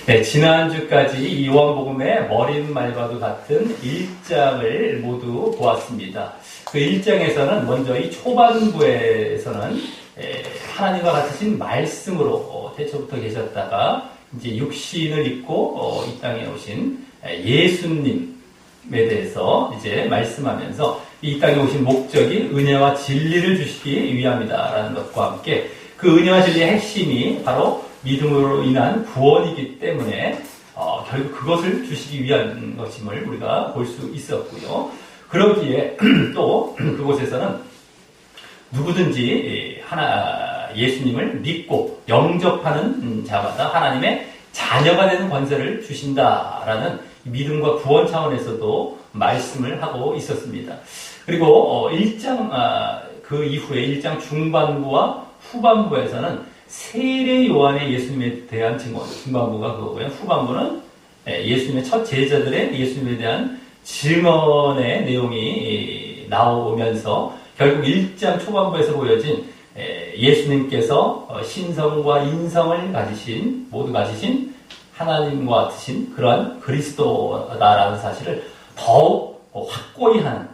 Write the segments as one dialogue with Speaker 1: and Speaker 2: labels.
Speaker 1: 네, 지난주까지 이 요한복음의 머릿말과도 같은 1장을 모두 보았습니다. 그 1장에서는 먼저 이 초반부에서는 하나님과 같으신 말씀으로 태초부터 계셨다가 이제 육신을 입고 이 땅에 오신 예수님에 대해서 이제 말씀하면서 이 땅에 오신 목적이 은혜와 진리를 주시기 위함이다라는 것과 함께 그 은혜와 진리의 핵심이 바로 믿음으로 인한 구원이기 때문에 결국 그것을 주시기 위한 것임을 우리가 볼 수 있었고요. 그러기에 또 그곳에서는 누구든지 예수님을 믿고 영접하는 자마다 하나님의 자녀가 되는 권세를 주신다라는 믿음과 구원 차원에서도 말씀을 하고 있었습니다. 그리고 1장 그 이후에 1장 중반부와 후반부에서는 세례 요한의 예수님에 대한 증언, 중반부가 그거고요. 후반부는 예수님의 첫 제자들의 예수님에 대한 증언의 내용이 나오면서 결국 1장 초반부에서 보여진 예수님께서 신성과 인성을 모두 가지신 하나님과 같으신 그러한 그리스도다라는 사실을 더욱 확고히 하는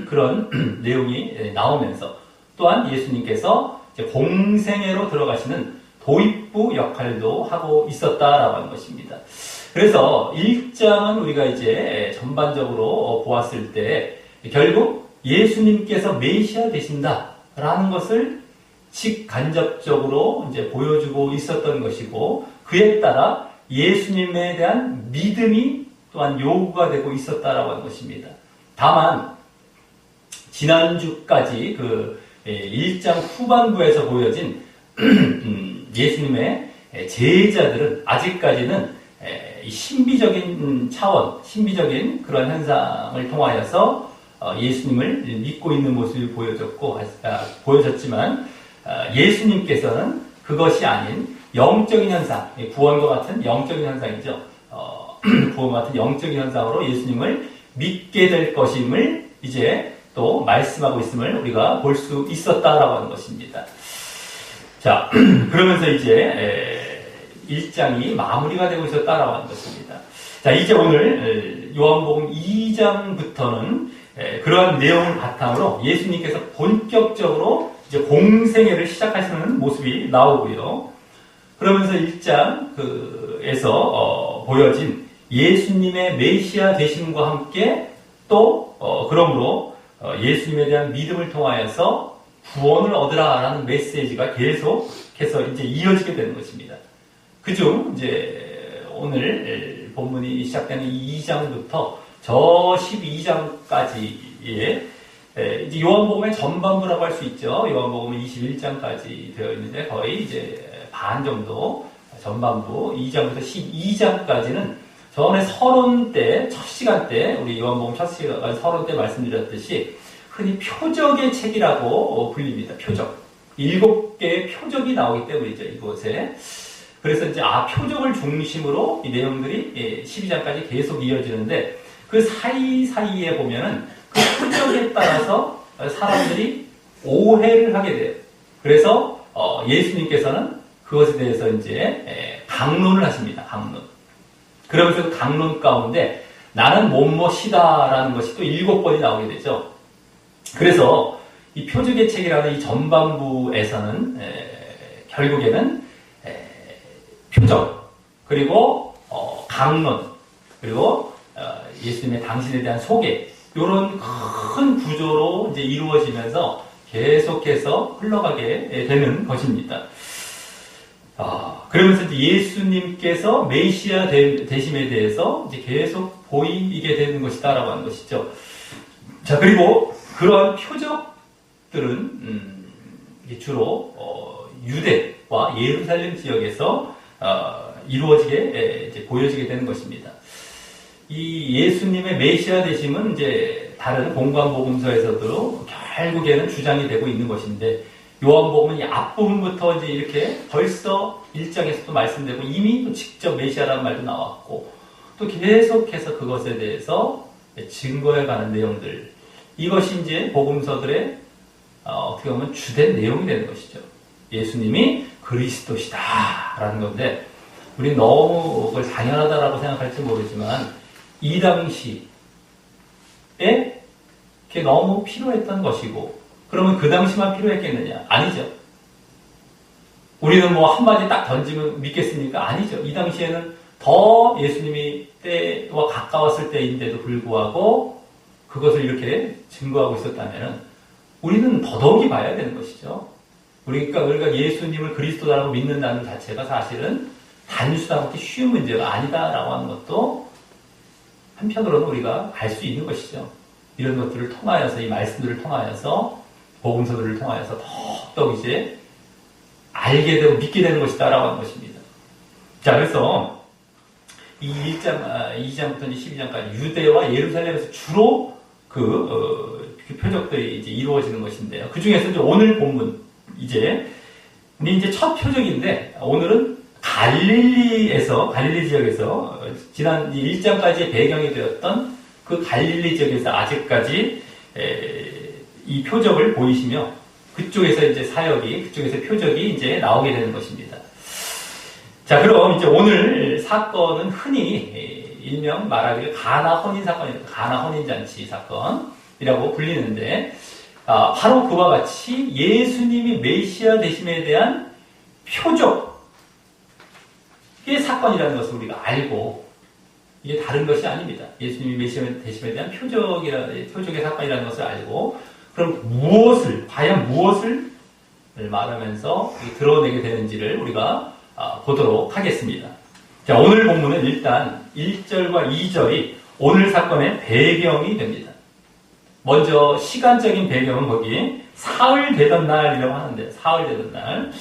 Speaker 1: 그런 내용이 나오면서 또한 예수님께서 공생애로 들어가시는 도입부 역할도 하고 있었다라고 하는 것입니다. 그래서 1장은 우리가 이제 전반적으로 보았을 때 결국 예수님께서 메시아 되신다라는 것을 직간접적으로 이제 보여주고 있었던 것이고 그에 따라 예수님에 대한 믿음이 또한 요구가 되고 있었다라고 하는 것입니다. 다만 지난주까지 그 1장 후반부에서 보여진 예수님의 제자들은 아직까지는 신비적인 차원, 신비적인 그런 현상을 통하여서 예수님을 믿고 있는 모습이 보여졌지만 예수님께서는 그것이 아닌 영적인 현상, 구원과 같은 영적인 현상이죠. 구원과 같은 영적인 현상으로 예수님을 믿게 될 것임을 이제 또 말씀하고 있음을 우리가 볼 수 있었다라고 하는 것입니다. 자, 그러면서 이제 1장이 마무리가 되고 있었다라고 하는 것입니다. 자, 이제 오늘 요한복음 2장부터는 그러한 내용을 바탕으로 예수님께서 본격적으로 이제 공생애를 시작하시는 모습이 나오고요. 그러면서 1장에서 보여진 예수님의 메시아 되심과 함께 또 그러므로 예수님에 대한 믿음을 통하여서 구원을 얻으라라는 메시지가 계속해서 이제 이어지게 되는 것입니다. 그중 이제 오늘 본문이 시작되는 2장부터 저 12장까지의 이제 요한복음의 전반부라고 할 수 있죠. 요한복음은 21장까지 되어 있는데 거의 이제 반 정도 전반부 2장부터 12장까지는 전에 서론 때, 첫 시간 때, 우리 요한복음 첫 시간 서론 때 말씀드렸듯이 흔히 표적의 책이라고 불립니다. 표적. 7개의 표적이 나오기 때문이죠, 이곳에. 그래서 이제, 표적을 중심으로 이 내용들이 12장까지 계속 이어지는데, 그 사이사이에 보면은 그 표적에 따라서 사람들이 오해를 하게 돼요. 그래서, 예수님께서는 그것에 대해서 이제, 강론을 하십니다, 강론. 그러면서 그 강론 가운데 나는 뭐뭐시다라는 것이 또 7번이 나오게 되죠. 그래서 이 표적의 책이라는 이 전반부에서는 결국에는 표적 그리고 강론 그리고 예수님의 당신에 대한 소개 이런 큰 구조로 이제 이루어지면서 계속해서 흘러가게 되는 것입니다. 그러면서 이제 예수님께서 메시아 되심에 대해서 이제 계속 보이게 되는 것이다라고 하는 것이죠. 자, 그리고 그러한 표적들은 주로 유대와 예루살렘 지역에서 이루어지게 이제 보여지게 되는 것입니다. 이 예수님의 메시아 되심은 이제 다른 공관복음서에서도 결국에는 주장이 되고 있는 것인데. 요한복음은 이 앞부분부터 이제 이렇게 벌써 1장에서도 말씀되고 이미 또 직접 메시아라는 말도 나왔고 또 계속해서 그것에 대해서 증거해가는 내용들 이것이 이제 복음서들의 어떻게 보면 주된 내용이 되는 것이죠. 예수님이 그리스도시다 라는 건데 우리는 너무 그걸 당연하다라고 생각할지 모르지만 이 당시에 그게 너무 필요했던 것이고, 그러면 그 당시만 필요했겠느냐? 아니죠. 우리는 뭐 한마디 딱 던지면 믿겠습니까? 아니죠. 이 당시에는 더 예수님이 때와 가까웠을 때인데도 불구하고 그것을 이렇게 증거하고 있었다면 우리는 더더욱이 봐야 되는 것이죠. 우리가 예수님을 그리스도라고 믿는다는 자체가 사실은 단순하게 쉬운 문제가 아니다라고 하는 것도 한편으로는 우리가 알 수 있는 것이죠. 이런 것들을 통하여서, 이 말씀들을 통하여서, 복음서들을 통하여서 더욱 이제 알게 되고 믿게 되는 것이다라고 하는 것입니다. 자, 그래서 이 2장부터 12장까지 유대와 예루살렘에서 주로 그 표적들이 이제 이루어지는 것인데요. 그 중에서 이제 오늘 본문, 이제 첫 표적인데, 오늘은 갈릴리 지역에서, 지난 1장까지의 배경이 되었던 그 갈릴리 지역에서 아직까지 이 표적을 보이시며, 그쪽에서 이제 그쪽에서 표적이 이제 나오게 되는 것입니다. 자, 그럼 이제 오늘 사건은 흔히 일명 말하기를 가나 혼인 사건입니다. 가나 혼인잔치 사건이라고 불리는데, 바로 그와 같이 예수님이 메시아 되심에 대한 표적의 사건이라는 것을 우리가 알고, 이게 다른 것이 아닙니다. 예수님이 메시아 되심에 대한 표적의 사건이라는 것을 알고, 그럼 과연 무엇을 말하면서 드러내게 되는지를 우리가 보도록 하겠습니다. 자, 오늘 본문은 일단 1절과 2절이 오늘 사건의 배경이 됩니다. 먼저 시간적인 배경은 거기 사흘 되던 날이라고 하는데, 사흘 되던 날.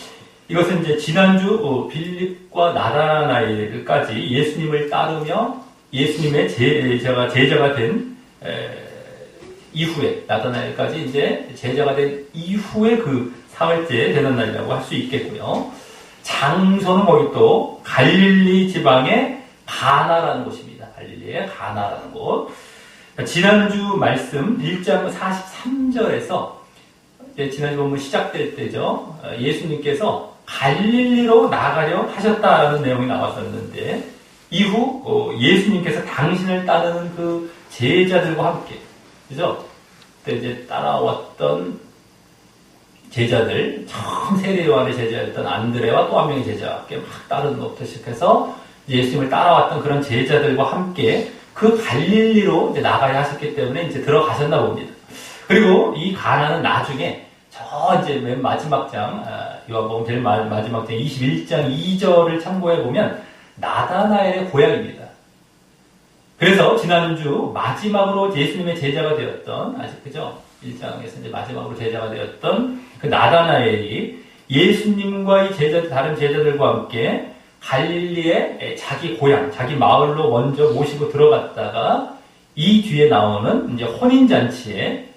Speaker 1: 이것은 이제 지난주 빌립과 나다나엘까지 예수님을 따르며 예수님의 제자가 된 이후에, 나다나엘까지 이제 제자가 된 이후에 그 사흘째 되는 날이라고 할 수 있겠고요. 장소는 거기 또 갈릴리 지방의 가나라는 곳입니다. 갈릴리의 가나라는 곳. 지난주 말씀 1장 43절에서 지난주 본문 시작될 때죠. 예수님께서 갈릴리로 나가려 하셨다라는 내용이 나왔었는데, 이후 예수님께서 당신을 따르는 그 제자들과 함께, 그죠? 그때 이제 따라왔던 제자들, 처음 세례 요한의 제자였던 안드레와 또 한 명의 제자와 함께 막 따르는 것부터 시작해서 예수님을 따라왔던 그런 제자들과 함께 그 갈릴리로 이제 나가야 하셨기 때문에 이제 들어가셨나 봅니다. 그리고 이 가나는 나중에 이제 맨 마지막 장, 요한복음 제일 마지막 장 21장 2절을 참고해 보면 나다나엘의 고향입니다. 그래서 지난주 마지막으로 예수님의 제자가 되었던, 아직그죠? 1장에서 이제 마지막으로 제자가 되었던 그 나다나엘이 예수님과 이 다른 제자들과 함께 갈릴리의 자기 고향, 자기 마을로 먼저 모시고 들어갔다가 이 뒤에 나오는 이제 혼인잔치에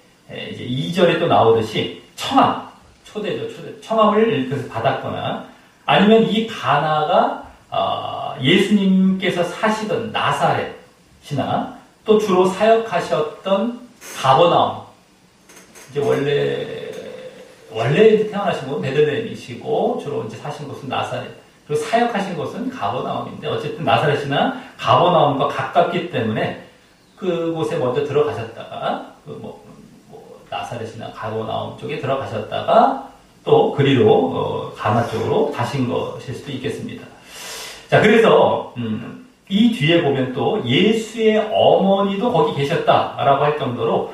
Speaker 1: 이제 2절에 또 나오듯이 청함, 초대죠. 청함을 그래서 받았거나, 아니면 이 가나가 예수님께서 사시던 나사렛이나 또 주로 사역하셨던 가버나움, 이제 원래 태어나신 곳은 베들레헴이시고 주로 이제 사신 곳은 나사렛, 그리고 사역하신 곳은 가버나움인데, 어쨌든 나사렛이나 가버나움과 가깝기 때문에 그곳에 먼저 들어가셨다가 나사렛이나 가버나움 쪽에 들어가셨다가 또 그리로 가나 쪽으로 가신 것일 수도 있겠습니다. 자, 그래서 이 뒤에 보면 또 예수의 어머니도 거기 계셨다라고 할 정도로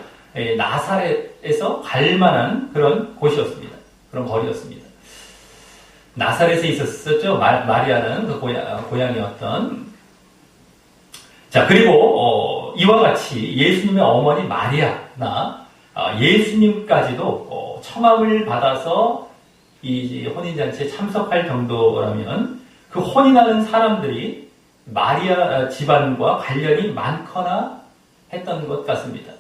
Speaker 1: 나사렛에서 갈 만한 그런 곳이었습니다. 그런 거리였습니다. 나사렛에 있었죠. 마리아는 그 고향이었던. 자, 그리고 이와 같이 예수님의 어머니 마리아나 예수님까지도 청함을 받아서 이 혼인잔치에 참석할 정도라면 그 혼인하는 사람들이 마리아 집안과 관련이 많거나 했던 것 같습니다.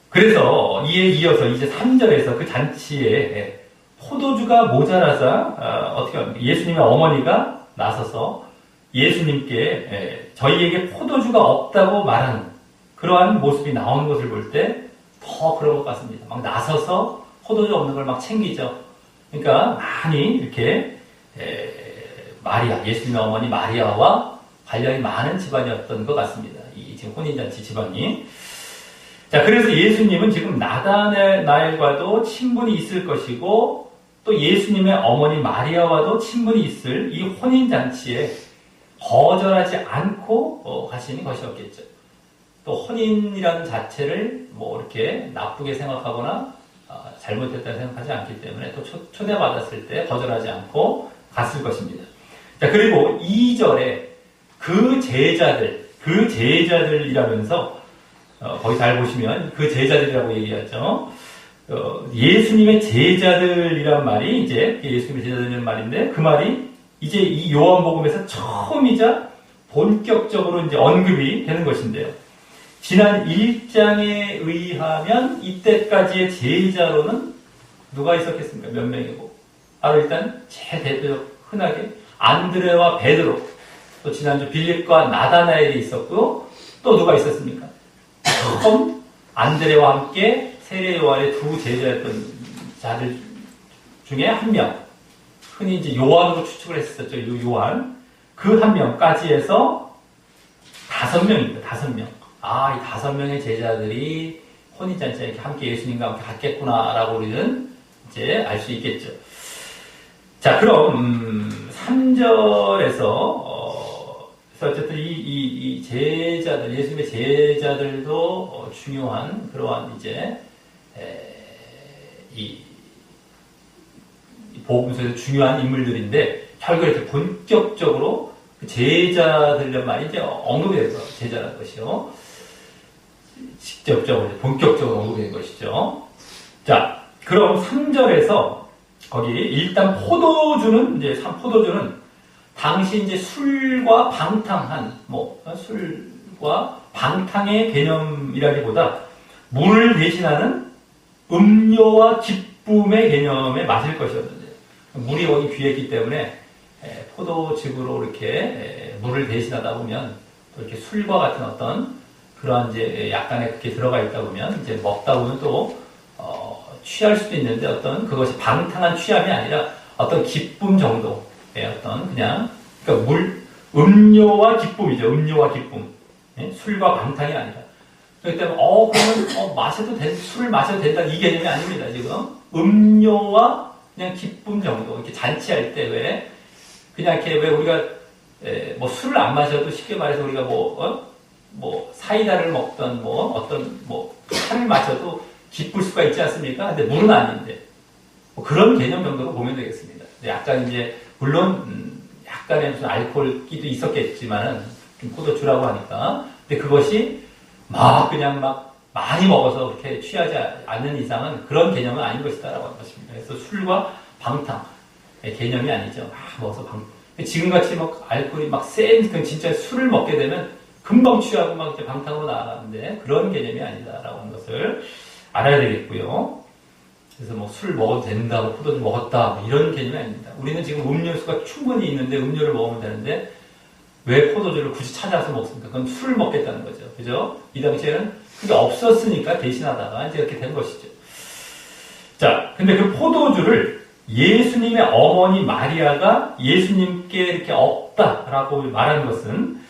Speaker 1: 그래서 이에 이어서 이제 3절에서 그 잔치에 포도주가 모자라서 어떻게 합니까? 예수님의 어머니가 나서서 예수님께 저희에게 포도주가 없다고 말하는 그러한 모습이 나오는 것을 볼 때 더 그런 것 같습니다. 막 나서서 포도주 없는 걸 막 챙기죠. 그러니까 많이 이렇게 마리아, 예수님의 어머니 마리아와 관련이 많은 집안이었던 것 같습니다. 이 지금 혼인잔치 집안이. 자, 그래서 예수님은 지금 나다나엘과도 친분이 있을 것이고, 또 예수님의 어머니 마리아와도 친분이 있을 이 혼인잔치에 거절하지 않고 가시는 것이었겠죠. 또 혼인이라는 자체를 뭐 이렇게 나쁘게 생각하거나 잘못했다고 생각하지 않기 때문에 또 초대받았을 때 거절하지 않고 갔을 것입니다. 자, 그리고 2절에 그 제자들이라면서 거기 잘 보시면 그 제자들이라고 얘기하죠. 예수님의 제자들이란 말이 이제 예수님의 제자들이라는 말인데 그 말이 이제 이 요한복음에서 처음이자 본격적으로 이제 언급이 되는 것인데요. 지난 1장에 의하면 이때까지의 제자로는 누가 있었겠습니까? 몇 명이고. 바로 일단 제대표적 흔하게 안드레와 베드로, 또 지난주 빌립과 나다나엘이 있었고, 또 누가 있었습니까? 처음 안드레와 함께 세례 요한의 두 제자였던 자들 중에 한 명, 흔히 이제 요한으로 추측을 했었죠. 요한. 그 한 명까지 해서 5명입니다. 5명. 이 5명의 제자들이 혼인잔치에 이렇게 함께 예수님과 함께 갔겠구나라고 우리는 이제 알 수 있겠죠. 자, 그럼 3절에서 어쨌든 이 제자들, 예수님의 제자들도 중요한 그러한 이제 이 복음서에서 중요한 인물들인데 결국 이렇게 본격적으로 제자들란 말이 이제 언급이 돼서 제자라는 것이요. 직접적으로, 본격적으로 언급이 된 것이죠. 자, 그럼 3절에서 거기 일단 포도주는 당시 이제 술과 방탕한, 술과 방탕의 개념이라기보다 물을 대신하는 음료와 기쁨의 개념에 맞을 것이었는데, 물이 거기 귀했기 때문에 포도즙으로 이렇게 물을 대신하다 보면 또 이렇게 술과 같은 어떤 그러한 이제 약간의 그렇게 들어가 있다 보면 이제 먹다 보면 또 취할 수도 있는데 어떤 그것이 방탕한 취함이 아니라 어떤 기쁨 정도의 어떤 그냥 그러니까 음료와 기쁨이죠. 음료와 기쁨. 술과 방탕이 아니라. 그렇기 때문에 그러면 술을 마셔도 된다 이 개념이 아닙니다. 지금 음료와 그냥 기쁨 정도. 이렇게 잔치할 때 왜 그냥 이렇게 왜 우리가 뭐 술을 안 마셔도 쉽게 말해서 우리가 사이다를 먹던 차를 마셔도 기쁠 수가 있지 않습니까? 근데 물은 아닌데 그런 개념 정도로 보면 되겠습니다. 약간 이제 물론 약간의 무슨 알코올 끼도 있었겠지만은 포도주라고 하니까 근데 그것이 그냥 많이 먹어서 그렇게 취하지 않는 이상은 그런 개념은 아닌 것이다라고 하는 것입니다. 그래서 술과 방탕 개념이 아니죠. 먹어서 지금같이 알코올이 센 진짜 술을 먹게 되면 금방 취하고 이제 방탕으로 나아가는데 그런 개념이 아니다라고 하는 것을 알아야 되겠고요. 그래서 술 먹어도 된다, 포도주 먹었다 이런 개념이 아닙니다. 우리는 지금 음료수가 충분히 있는데 음료를 먹으면 되는데 왜 포도주를 굳이 찾아서 먹습니까? 그건 술을 먹겠다는 거죠. 그죠? 이 당시에는 그게 없었으니까 대신하다가 이제 이렇게 된 것이죠. 자, 근데 그 포도주를 예수님의 어머니 마리아가 예수님께 이렇게 없다라고 말하는 것은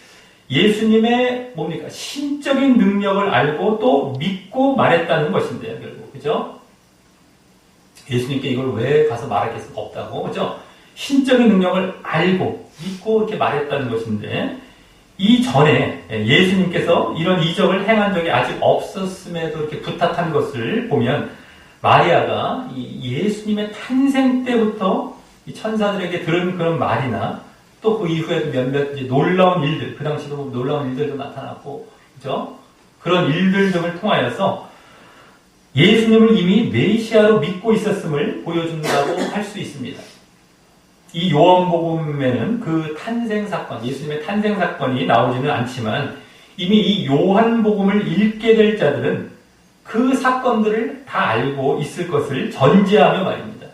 Speaker 1: 예수님의 신적인 능력을 알고 또 믿고 말했다는 것인데요, 결국. 그죠? 예수님께 이걸 왜 가서 말할 게 없다고, 그죠? 신적인 능력을 알고 믿고 이렇게 말했다는 것인데, 이전에 예수님께서 이런 이적을 행한 적이 아직 없었음에도 이렇게 부탁한 것을 보면, 마리아가 이 예수님의 탄생 때부터 이 천사들에게 들은 그런 말이나, 또 그 이후에도 몇몇 놀라운 일들, 그 당시도 놀라운 일들도 나타났고, 그죠? 그런 일들 등을 통하여서 예수님을 이미 메시아로 믿고 있었음을 보여준다고 할 수 있습니다. 이 요한복음에는 그 탄생 사건, 예수님의 탄생 사건이 나오지는 않지만 이미 이 요한복음을 읽게 될 자들은 그 사건들을 다 알고 있을 것을 전제하며 말입니다.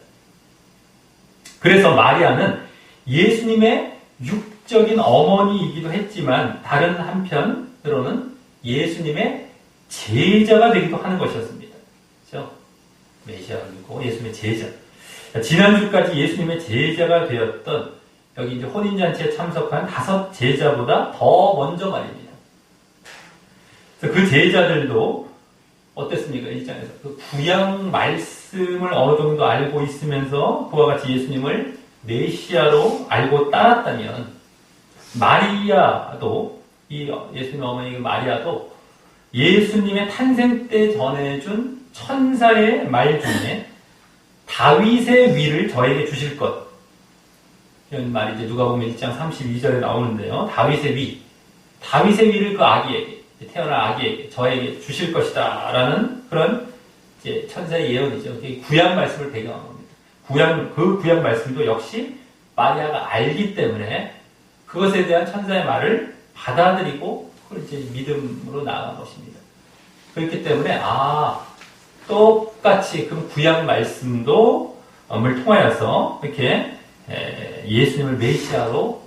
Speaker 1: 그래서 마리아는 예수님의 육적인 어머니이기도 했지만 다른 한편으로는 예수님의 제자가 되기도 하는 것이었습니다. 그렇죠? 메시아를 믿고 예수님의 제자. 지난주까지 예수님의 제자가 되었던 여기 이제 혼인잔치에 참석한 5 제자보다 더 먼저 말입니다. 그래서 그 제자들도 어땠습니까? 이 장에서 그 구약 말씀을 어느 정도 알고 있으면서 그와 같이 예수님을 메시아로 알고 따랐다면 마리아도 이 예수님 어머니 마리아도 예수님의 탄생 때 전해준 천사의 말 중에 다윗의 위를 저에게 주실 것 이런 말이 이제 누가복음 1장 32절에 나오는데요. 다윗의 위를 그 아기에게 태어날 아기에게 저에게 주실 것이다 라는 그런 이제 천사의 예언이죠. 구약 말씀을 배경한 겁니다. 그 구약 말씀도 역시 마리아가 알기 때문에 그것에 대한 천사의 말을 받아들이고 그걸 이제 믿음으로 나아간 것입니다. 그렇기 때문에 똑같이 그 구약 말씀도 을 통하여서 이렇게 예수님을 메시아로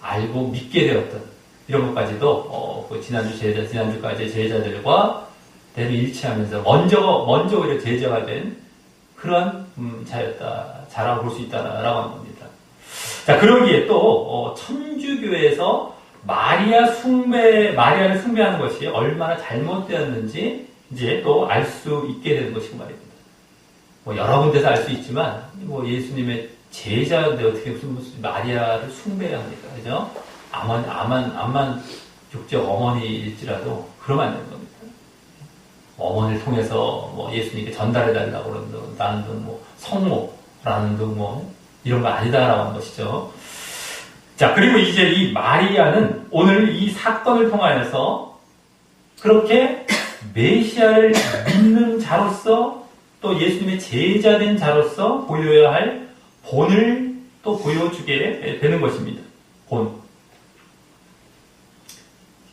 Speaker 1: 알고 믿게 되었던 이런 것까지도 지난주까지 제자들과 대를 일치하면서 먼저 오히려 제자가 된 그런 자라고 볼 수 있다라고 하는 겁니다. 자, 그러기에 또 천주교에서 마리아를 숭배하는 것이 얼마나 잘못되었는지 이제 또 알 수 있게 되는 것이고 말입니다. 여러 군데서 알 수 있지만 예수님의 제자인데 어떻게 무슨 마리아를 숭배해야 합니까? 그죠? 암만 육적 어머니일지라도 그러면 안 되는 겁니다. 어머니를 통해서 예수님께 전달해 달라고 그러는 등 성모라는 등 이런 거 아니다라고 하는 것이죠. 자, 그리고 이제 이 마리아는 오늘 이 사건을 통하여서 그렇게 메시아를 믿는 자로서 또 예수님의 제자된 자로서 보여야 할 본을 또 보여주게 되는 것입니다. 본.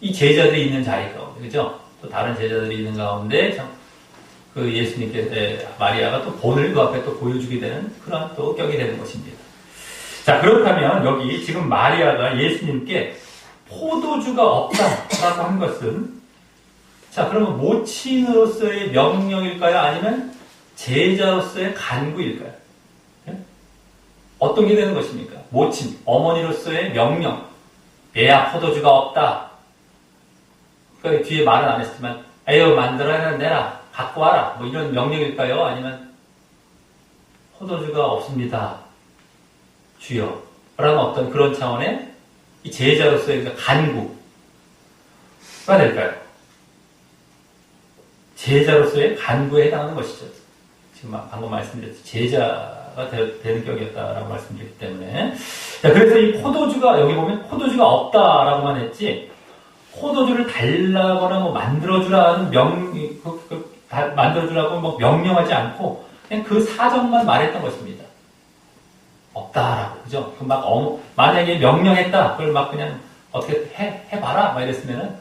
Speaker 1: 이 제자들이 있는 자리 가운데, 그죠? 또 다른 제자들이 있는 가운데, 그 예수님께, 마리아가 또 본을 그 앞에 또 보여주게 되는 그런 또 격이 되는 것입니다. 자, 그렇다면 여기 지금 마리아가 예수님께 포도주가 없다라고 한 것은 자, 그러면 모친으로서의 명령일까요? 아니면 제자로서의 간구일까요? 네? 어떤 게 되는 것입니까? 모친, 어머니로서의 명령. 얘야, 포도주가 없다. 그러니까 뒤에 말은 안 했지만, 에휴, 만들어내라, 갖고 와라. 이런 명령일까요? 아니면 포도주가 없습니다. 주여. 라는 어떤 그런 차원의 이 제자로서의 간구가 될까요? 제자로서의 간구에 해당하는 것이죠. 지금 방금 말씀드렸죠. 제자가 되는 격이었다라고 말씀드렸기 때문에. 자, 그래서 이 포도주가, 여기 보면 포도주가 없다라고만 했지, 포도주를 달라거나 만들어주라는 만들어주라고 명령하지 않고, 그냥 그 사정만 말했던 것입니다. 없다라고, 그죠? 만약에 명령했다, 그걸 그냥 어떻게 해봐라, 이랬으면은,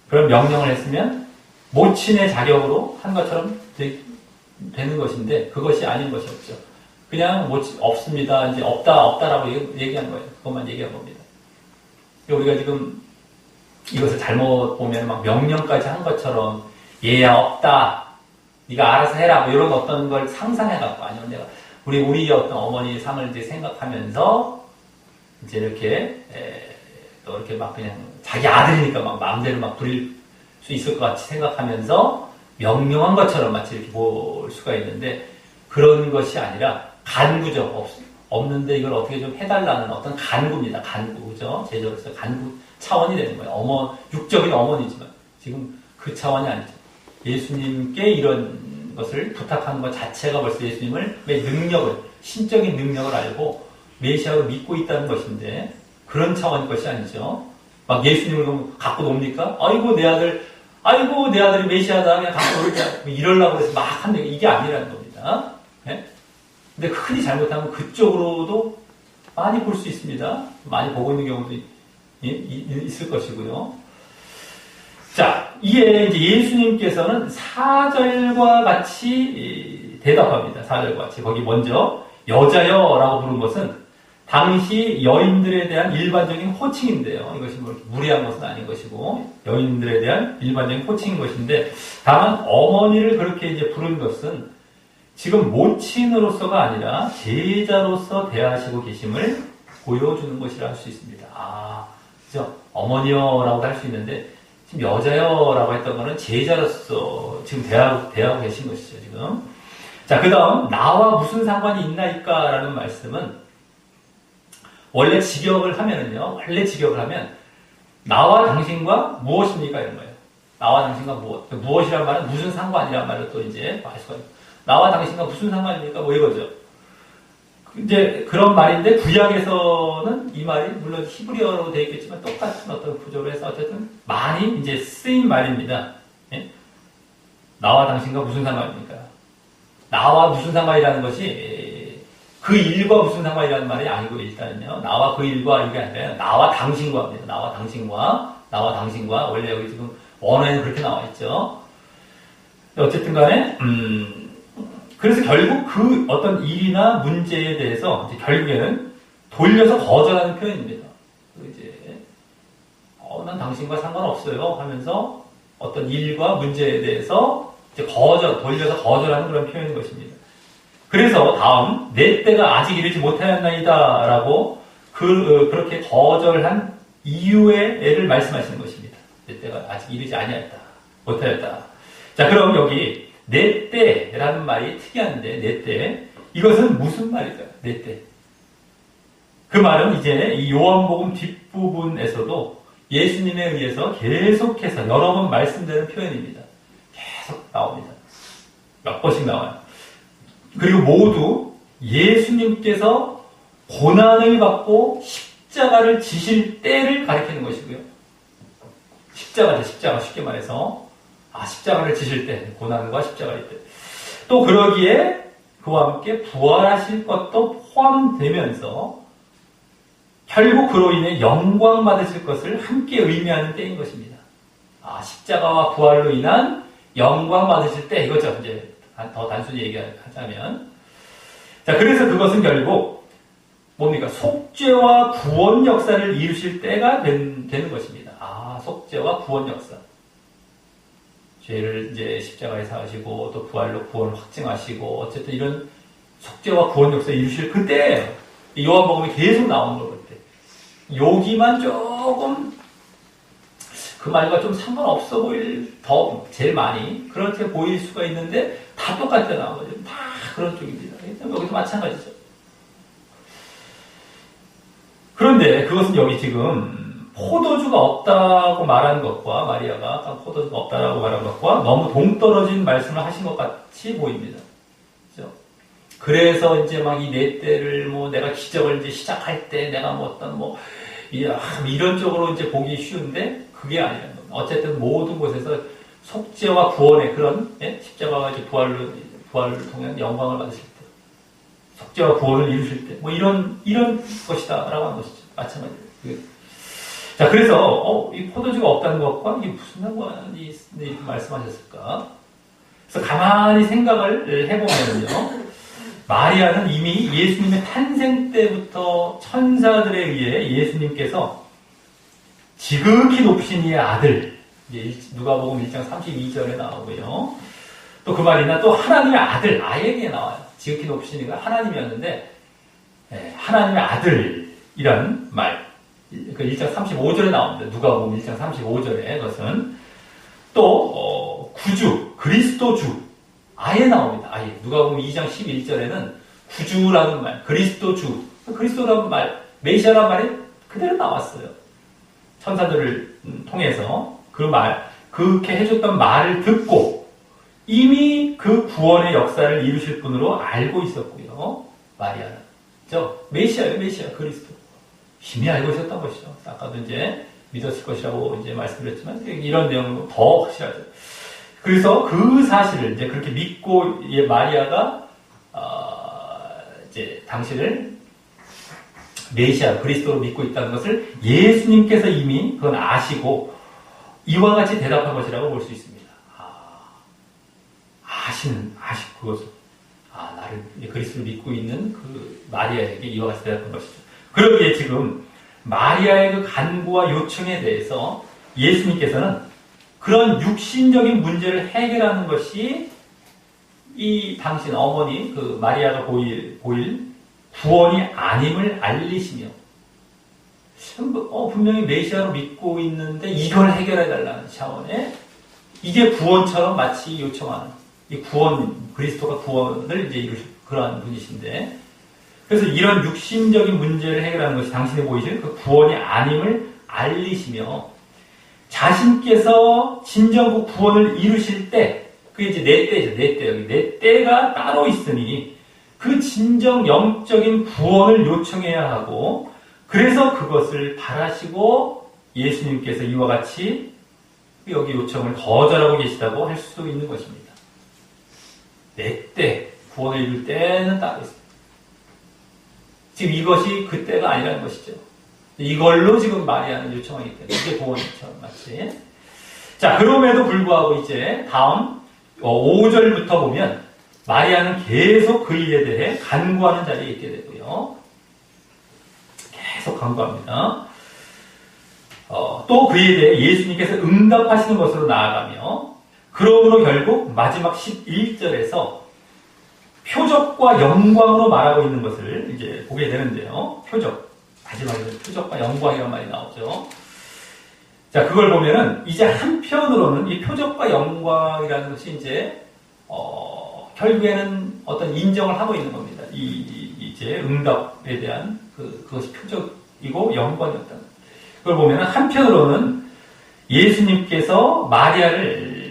Speaker 1: 그런 명령을 했으면, 모친의 자격으로 한 것처럼 되는 것인데 그것이 아닌 것이었죠. 그냥 없습니다. 이제 없다라고 얘기한 거예요. 그것만 얘기한 겁니다. 우리가 지금 이것을 잘못 보면 명령까지 한 것처럼 얘야 없다. 네가 알아서 해라. 이런 어떤 걸 상상해갖고 아니면 내가 우리 어떤 어머니 상을 이제 생각하면서 이제 이렇게 또 이렇게 그냥 자기 아들이니까 마음대로 부릴 수 있을 것 같이 생각하면서 명령한 것처럼 마치 이렇게 볼 수가 있는데 그런 것이 아니라 간구죠. 없는데 이걸 어떻게 좀 해달라는 어떤 간구입니다. 간구, 그죠? 제자로서 간구 차원이 되는 거예요. 육적인 어머니지만 지금 그 차원이 아니죠. 예수님께 이런 것을 부탁하는 것 자체가 벌써 예수님을 신적인 능력을 알고 메시아로 믿고 있다는 것인데 그런 차원의 것이 아니죠. 예수님을 갖고 놉니까? 아이고 내 아들이 메시아다. 그냥 갖고 놀자. 이러려고 해서 하는 이게 아니라는 겁니다. 네? 근데 흔히 잘못하면 그쪽으로도 많이 볼 수 있습니다. 많이 보고 있는 경우도 있을 것이고요. 자, 이에 이제 예수님께서는 4절과 같이 대답합니다. 4절과 같이. 거기 먼저 여자여라고 부른 것은 당시 여인들에 대한 일반적인 호칭인데요. 이것이 무례한 것은 아닌 것이고 여인들에 대한 일반적인 호칭인 것인데 다만 어머니를 그렇게 이제 부른 것은 지금 모친으로서가 아니라 제자로서 대하시고 계심을 보여주는 것이라 할 수 있습니다. 그죠? 어머니여라고 할 수 있는데, 지금 여자여라고 했던 거는 제자로서 지금 대하고 계신 것이죠, 지금. 자, 그 다음, 나와 무슨 상관이 있나이까? 라는 말씀은, 원래 직역을 하면, 나와 당신과 무엇입니까? 이런 거예요. 나와 당신과 무엇. 무엇이란 말은 무슨 상관이란 말로 또 이제 알 수가 있어요. 나와 당신과 무슨 상관입니까? 뭐 이거죠. 이제 그런 말인데, 구약에서는 이 말이 물론 히브리어로 되어 있겠지만 똑같은 어떤 구조로 해서 어쨌든 많이 이제 쓰인 말입니다. 예? 나와 당신과 무슨 상관입니까? 나와 무슨 상관이라는 것이 그 일과 무슨 상관이라는 말이 아니고 일단은요. 나와 그 일과 이게 아니라 나와 당신과 합니다. 나와 당신과 원래 여기 지금 원어에는 그렇게 나와 있죠. 어쨌든 간에 그래서 결국 그 어떤 일이나 문제에 대해서 이제 결국에는 돌려서 거절하는 표현입니다. 이제 난 당신과 상관없어요 하면서 어떤 일과 문제에 대해서 이제 돌려서 거절하는 그런 표현인 것입니다. 그래서 다음 내 때가 아직 이르지 못하였나이다 라고 그렇게 거절한 이유의 애를 말씀하시는 것입니다. 내 때가 아직 이르지 못하였다. 자, 그럼 여기 내 때라는 말이 특이한데, 내 때. 이것은 무슨 말일까요? 내 때. 그 말은 이제 이 요한복음 뒷부분에서도 예수님에 의해서 계속해서 여러 번 말씀되는 표현입니다. 계속 나옵니다. 몇 번씩 나와요. 그리고 모두 예수님께서 고난을 받고 십자가를 지실 때를 가리키는 것이고요. 십자가 쉽게 말해서. 십자가를 지실 때, 고난과 십자가일 때. 또 그러기에 그와 함께 부활하실 것도 포함되면서 결국 그로 인해 영광 받으실 것을 함께 의미하는 때인 것입니다. 십자가와 부활로 인한 영광 받으실 때, 이거죠. 이제 더 단순히 얘기하자면. 자, 그래서 그것은 결국 뭡니까? 속죄와 구원 역사를 이루실 때가 되는 것입니다. 속죄와 구원 역사. 죄를 이제 십자가에 사하시고 또 부활로 구원을 확증하시고 어쨌든 이런 속죄와 구원 역사를 이루실 그때예요. 요한복음이 계속 나오는 걸 그때. 여기만 조금 그 말과 좀 상관없어 보일 제일 많이 그렇게 보일 수가 있는데 다 똑같게 나오거든요. 다 그런 쪽입니다. 여기도 마찬가지죠. 그런데 그것은 여기 지금 포도주가 없다고 말한 것과 마리아가 아까 포도주가 없다라고 말한 것과 너무 동떨어진 말씀을 하신 것 같이 보입니다. 그렇죠? 그래서 이제 막 이 내 때를 내가 기적을 이제 시작할 때 내가 이런 쪽으로 이제 보기 쉬운데 그게 아니라는 겁니다. 어쨌든 모든 곳에서 속죄와 구원의 그런 십자가가 이제 부활을 통한 영광을 받으실 때, 속죄와 구원을 이루실 때, 이런 것이다라고 하는 것이죠. 마찬가지로. 자, 그래서, 이 포도주가 없다는 것과 이게 무슨 상관이 말씀하셨을까? 그래서 가만히 생각을 해보면요. 마리아는 이미 예수님의 탄생 때부터 천사들에 의해 예수님께서 지극히 높으신 이의 아들, 누가복음 1장 32절에 나오고요. 또 그 말이나 또 하나님의 아들, 아에게 나와요. 지극히 높으신 이가 하나님이었는데, 하나님의 아들이란 말. 그 1장 35절에 나옵니다. 누가복음 1장 35절에 그것은 또 구주, 그리스도주 아예 나옵니다. 아예 누가복음 2장 11절에는 구주라는 말, 그리스도주, 그리스도라는 말, 메시아라는 말이 그대로 나왔어요. 천사들을 통해서 그렇게 해줬던 말을 듣고 이미 그 구원의 역사를 이루실 분으로 알고 있었고요. 마리아는. 메시아예요, 메시아, 그리스도. 이미 알고 있었던 것이죠. 아까도 이제 믿었을 것이라고 이제 말씀드렸지만 이런 내용은 더 확실하죠. 그래서 그 사실을 이제 그렇게 믿고 마리아가 이제 당신을 메시아 그리스도로 믿고 있다는 것을 예수님께서 이미 그건 아시고 이와 같이 대답한 것이라고 볼 수 있습니다. 아시고 그것을 나를 그리스도를 믿고 있는 그 마리아에게 이와 같이 대답한 것이죠. 그러기에 지금 마리아의 그 간구와 요청에 대해서 예수님께서는 그런 육신적인 문제를 해결하는 것이 이 당신 어머니 그 마리아가 보일 구원이 아님을 알리시며 분명히 메시아로 믿고 있는데 이걸 해결해달라는 차원에 이게 구원처럼 마치 요청하는 이 구원, 그리스도가 구원을 이제 이루실 그러한 분이신데 그래서 이런 육신적인 문제를 해결하는 것이 당신이 보이시는 그 구원이 아님을 알리시며 자신께서 진정 그 구원을 이루실 때 그게 이제 내 때죠. 내 때. 여기 내 때가 따로 있으니 그 진정 영적인 구원을 요청해야 하고 그래서 그것을 바라시고 예수님께서 이와 같이 여기 요청을 거절하고 계시다고 할 수도 있는 것입니다. 내 때, 구원을 이룰 때는 따로 있습니다. 지금 이것이 그 때가 아니라는 것이죠. 이걸로 지금 마리아는 요청하기 때문에 이게 구원처럼 마치. 자, 그럼에도 불구하고 이제 다음 5절부터 보면 마리아는 계속 그 일에 대해 간구하는 자리에 있게 되고요. 계속 간구합니다. 또 그에 대해 예수님께서 응답하시는 것으로 나아가며 그러므로 결국 마지막 11절에서 표적과 영광으로 말하고 있는 것을 이제 보게 되는데요. 표적. 마지막에는 표적과 영광이라는 말이 나오죠. 자, 그걸 보면은 이제 한편으로는 이 표적과 영광이라는 것이 이제 결국에는 어떤 인정을 하고 있는 겁니다. 이제 응답에 대한 그것이 표적이고 영광이었다. 그걸 보면은 한편으로는 예수님께서 마리아를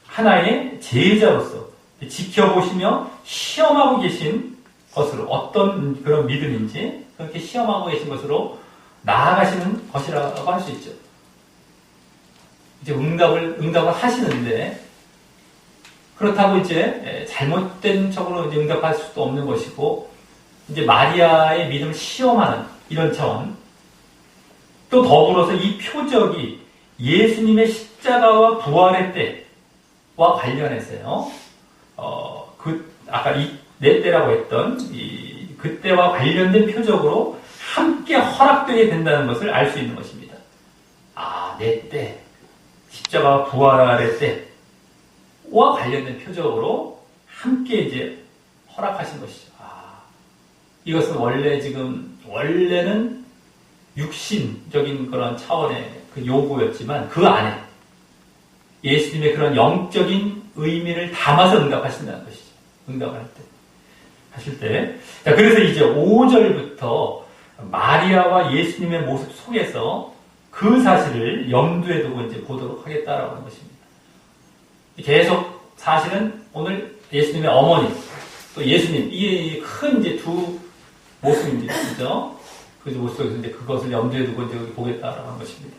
Speaker 1: 하나의 제자로서 지켜보시며 시험하고 계신 것으로 어떤 그런 믿음인지 그렇게 시험하고 계신 것으로 나아가시는 것이라고 할 수 있죠. 이제 응답을 하시는데 그렇다고 이제 잘못된 척으로 이제 응답할 수도 없는 것이고 이제 마리아의 믿음을 시험하는 이런 차원 또 더불어서 이 표적이 예수님의 십자가와 부활의 때와 관련해서요. 아까 내 때라고 했던 그때와 관련된 표적으로 함께 허락되게 된다는 것을 알 수 있는 것입니다. 내 때, 십자가와 부활의 때와 관련된 표적으로 함께 이제 허락하신 것이죠. 이것은 원래는 육신적인 그런 차원의 그 요구였지만 그 안에 예수님의 그런 영적인 의미를 담아서 응답하신다는 것이죠. 응답을 하실 때. 자, 그래서 이제 5절부터 마리아와 예수님의 모습 속에서 그 사실을 염두에 두고 이제 보도록 하겠다라고 하는 것입니다. 계속 사실은 오늘 예수님의 어머니, 또 예수님, 이게 큰 이제 두 모습입니다. 그죠? 그 모습 속에서 이제 그것을 염두에 두고 이제 보겠다라고 하는 것입니다.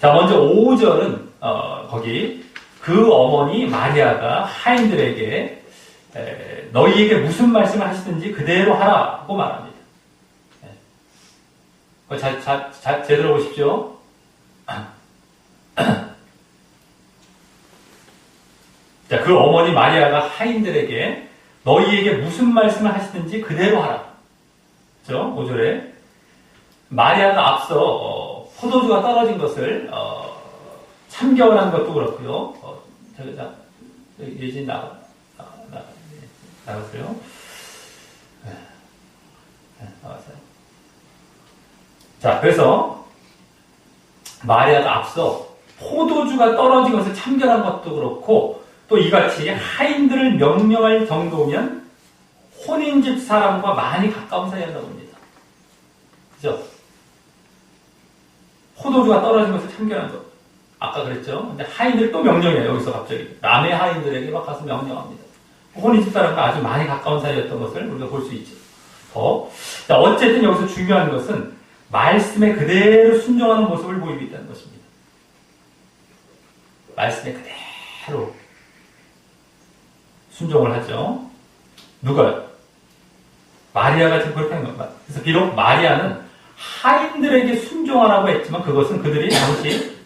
Speaker 1: 자, 먼저 5절은, 거기, 그 어머니 마리아가 하인들에게 너희에게 무슨 말씀을 하시든지 그대로 하라고 말합니다. 제대로 보십시오. 자, 그 어머니 마리아가 하인들에게 너희에게 무슨 말씀을 하시든지 그대로 하라. 그죠? 5절에. 마리아가 앞서 포도주가 떨어진 것을 참견한 것도 그렇고요. 예진 나갔어요. 나갔어요. 자, 그래서 마리아가 앞서 포도주가 떨어진 것을 참견한 것도 그렇고 또 이같이 하인들을 명령할 정도면 혼인집 사람과 많이 가까운 사이였나 봅니다. 그죠? 포도주가 떨어진 것을 참견한 것. 아까 그랬죠? 근데 하인들이 또 명령해요. 여기서 갑자기. 남의 하인들에게 막 가서 명령합니다. 혼인집 사람과 아주 많이 가까운 사이였던 것을 우리가 볼 수 있죠. 자, 어쨌든 여기서 중요한 것은 말씀에 그대로 순종하는 모습을 보이고 있다는 것입니다. 말씀에 그대로 순종을 하죠. 누가? 마리아가 지금 그렇게 하는 겁니다. 그래서 비록 마리아는 하인들에게 순종하라고 했지만 그것은 그들이 당시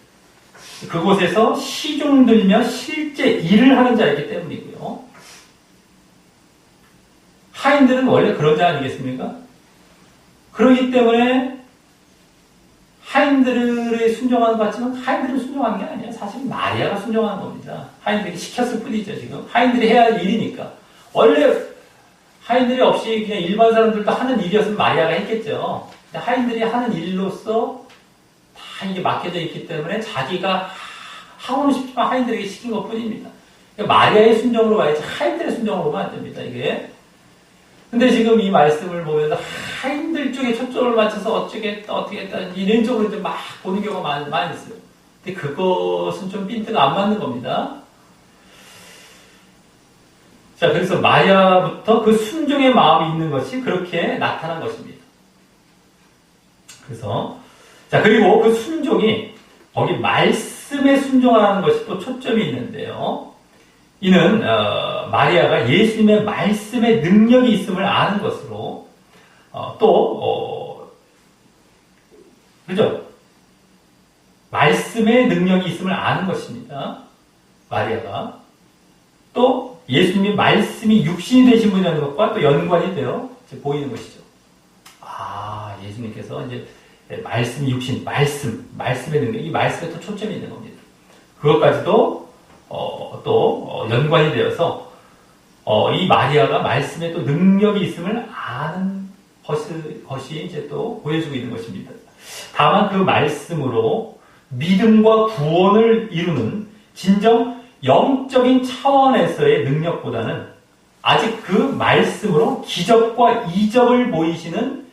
Speaker 1: 그곳에서 시중 들며 실제 일을 하는 자이기 때문이고요. 하인들은 원래 그런 자 아니겠습니까? 그렇기 때문에 하인들의 순종하는 것 같지만 하인들은 순종한 게 아니에요. 사실 마리아가 순종하는 겁니다. 하인들이 시켰을 뿐이죠. 지금 하인들이 해야 할 일이니까. 원래 하인들이 없이 그냥 일반 사람들도 하는 일이었으면 마리아가 했겠죠. 근데 하인들이 하는 일로서 다 이게 맡겨져 있기 때문에 자기가 하고는 싶지만 하인들에게 시킨 것 뿐입니다. 그러니까 마리아의 순종으로 가야지 하인들의 순종으로 가면 안 됩니다. 이게. 근데 지금 이 말씀을 보면서 하인들 쪽에 초점을 맞춰서 어쩌겠다, 어떻게 했다, 이런 쪽으로 이제 막 보는 경우가 많이 있어요. 근데 그것은 좀 핀트가 안 맞는 겁니다. 자, 그래서 마리아부터 그 순종의 마음이 있는 것이 그렇게 나타난 것입니다. 그래서, 자, 그리고 그 순종이 거기 말씀에 순종하는 것이 또 초점이 있는데요. 이는 마리아가 예수님의 말씀의 능력이 있음을 아는 것으로 그죠? 말씀의 능력이 있음을 아는 것입니다. 마리아가 또 예수님의 말씀이 육신이 되신 분이라는 것과 또 연관이 되어 보이는 것이죠. 아, 예수님께서 이제 말씀이 육신, 말씀의 능력, 이 말씀에 또 초점이 있는 겁니다. 그것까지도 또 연관이 되어서 이 마리아가 말씀에 또 능력이 있음을 아는 것이 이제 또 보여주고 있는 것입니다. 다만 그 말씀으로 믿음과 구원을 이루는 진정 영적인 차원에서의 능력보다는 아직 그 말씀으로 기적과 이적을 보이시는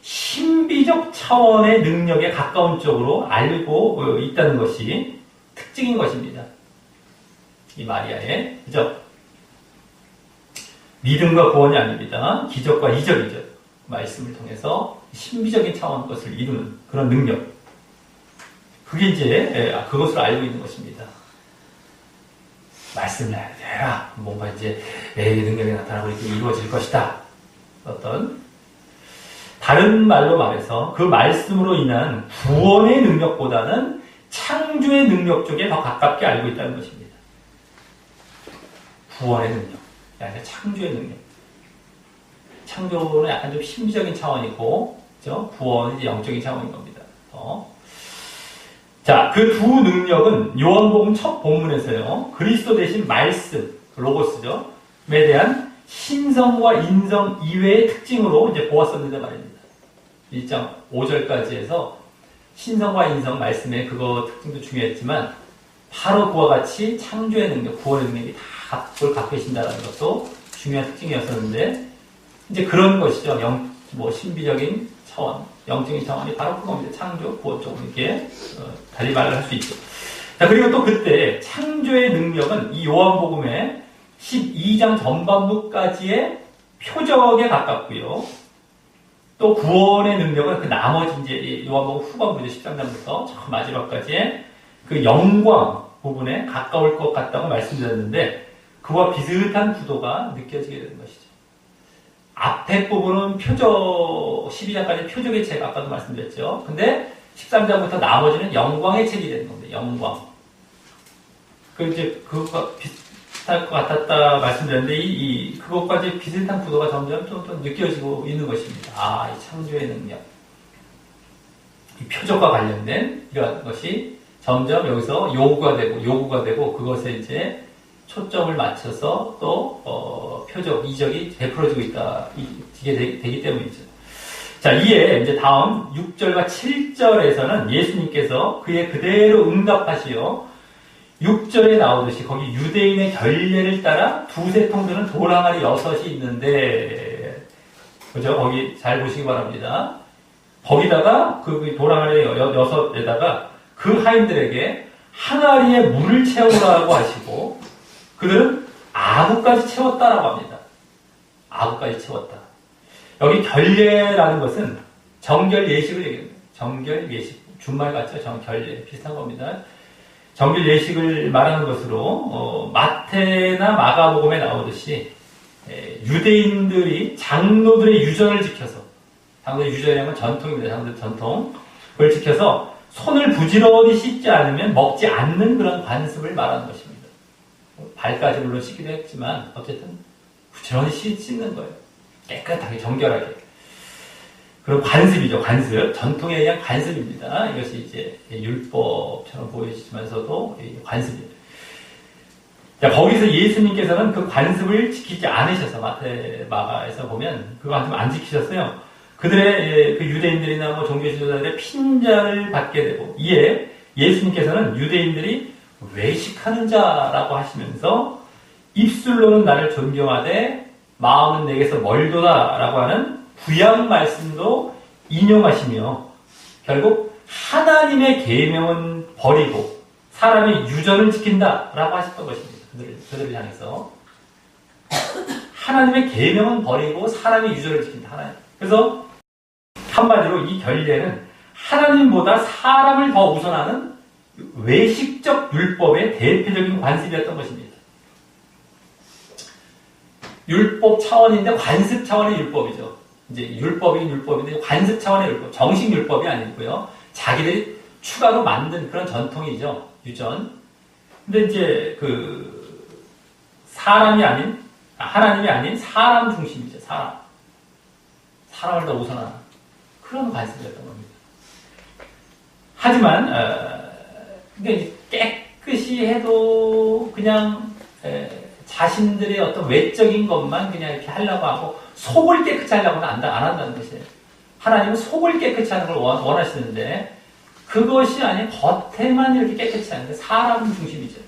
Speaker 1: 신비적 차원의 능력에 가까운 쪽으로 알고 있다는 것이 특징인 것입니다. 이 마리아의, 그죠? 믿음과 구원이 아닙니다. 기적과 이적이죠. 말씀을 통해서 신비적인 차원 것을 이루는 그런 능력. 그게 이제, 그것을 알고 있는 것입니다. 말씀을 해라. 뭔가 이제, 내 능력이 나타나고 이렇게 이루어질 것이다. 어떤, 다른 말로 말해서 그 말씀으로 인한 구원의 능력보다는 창조의 능력 쪽에 더 가깝게 알고 있다는 것입니다. 구원의 능력, 아니라 창조의 능력. 창조는 약간 좀 신비적인 차원이고, 그죠? 구원은 이제 영적인 차원인 겁니다. 자, 그 두 능력은 요한복음 첫 본문에서요, 그리스도 대신 말씀, 로고스죠, 에 대한 신성과 인성 이외의 특징으로 이제 보았었는데 말입니다. 1장 5절까지 해서 신성과 인성 말씀의 그거 특징도 중요했지만, 바로 그와 같이 창조의 능력, 구원의 능력이 다 그걸 갖고 계신다는 것도 중요한 특징이었었는데, 이제 그런 것이죠. 신비적인 차원, 영적인 차원이 바로 그겁니다. 창조, 구원 쪽으로 이렇게, 달리 말을 할 수 있죠. 자, 그리고 또 그때 창조의 능력은 이 요한복음의 12장 전반부까지의 표적에 가깝고요. 또 구원의 능력은 그 나머지 이제 요한복음 후반부죠. 13장부터 저 마지막까지의 그 영광 부분에 가까울 것 같다고 말씀드렸는데, 그와 비슷한 구도가 느껴지게 되는 것이죠. 앞에 부분은 표적, 12장까지 표적의 책, 아까도 말씀드렸죠. 근데 13장부터 나머지는 영광의 책이 되는 겁니다. 영광. 그것과 비슷할 것 같았다 말씀드렸는데, 그것까지 비슷한 구도가 점점 좀 느껴지고 있는 것입니다. 아, 이 창조의 능력. 이 표적과 관련된 이런 것이 점점 여기서 요구가 되고, 그것에 이제 초점을 맞춰서 또, 표적, 이적이 베풀어지고 이게 되기 때문이죠. 자, 이에 이제 다음 6절과 7절에서는 예수님께서 그의 그대로 응답하시어 6절에 나오듯이 거기 유대인의 결례를 따라 두세 통 드는 돌항아리 6이 있는데, 그죠? 거기 잘 보시기 바랍니다. 거기다가 그 돌항아리 6에다가 그 하인들에게 항아리에 물을 채우라고 하시고, 그들은 아구까지 채웠다라고 합니다. 아구까지 채웠다. 여기 결례라는 것은 정결 예식을 얘기합니다. 정결 예식. 준말 같죠? 결례. 비슷한 겁니다. 정결 예식을 말하는 것으로, 마태나 마가복음에 나오듯이, 유대인들이 장로들의 유전을 지켜서, 장로의 유전이라는 건 전통입니다. 장로들 전통. 그걸 지켜서 손을 부지런히 씻지 않으면 먹지 않는 그런 관습을 말하는 것입니다. 발까지 물론 씻기도 했지만 어쨌든 부지런히 씻는 거예요. 깨끗하게 정결하게. 그런 관습이죠. 관습. 전통에 의한 관습입니다. 이것이 이제 율법처럼 보여지면서도 관습입니다. 자, 거기서 예수님께서는 그 관습을 지키지 않으셔서 마가에서 보면 그거 안 지키셨어요. 그들의 그 유대인들이나 뭐 종교 지도자들의 핀자를 받게 되고, 이에 예수님께서는 유대인들이 외식하는 자라고 하시면서 입술로는 나를 존경하되 마음은 내게서 멀도다라고 하는 구약 말씀도 인용하시며, 결국 하나님의 계명은 버리고 사람의 유전을 지킨다라고 하셨던 것입니다. 그들을 향해서 하나님의 계명은 버리고 사람의 유전을 지킨다. 하나님. 그래서 한마디로 이 결례는 하나님보다 사람을 더 우선하는 외식적 율법의 대표적인 관습이었던 것입니다. 율법 차원인데 관습 차원의 율법이죠. 이제 율법인 율법인데 관습 차원의 율법, 정식 율법이 아니고요. 자기들이 추가로 만든 그런 전통이죠. 유전. 근데 이제 그 사람이 아닌, 하나님이 아닌 사람 중심이죠. 사람을 더 우선하는 그런 관습이었던 겁니다. 하지만 근데 깨끗이 해도 그냥 자신들의 어떤 외적인 것만 그냥 이렇게 하려고 하고 속을 깨끗이 하려고는 안 한다는 것이에요. 하나님은 속을 깨끗이 하는 걸 원하시는데 그것이 아닌 겉에만 이렇게 깨끗이 하는데 사람 중심이죠.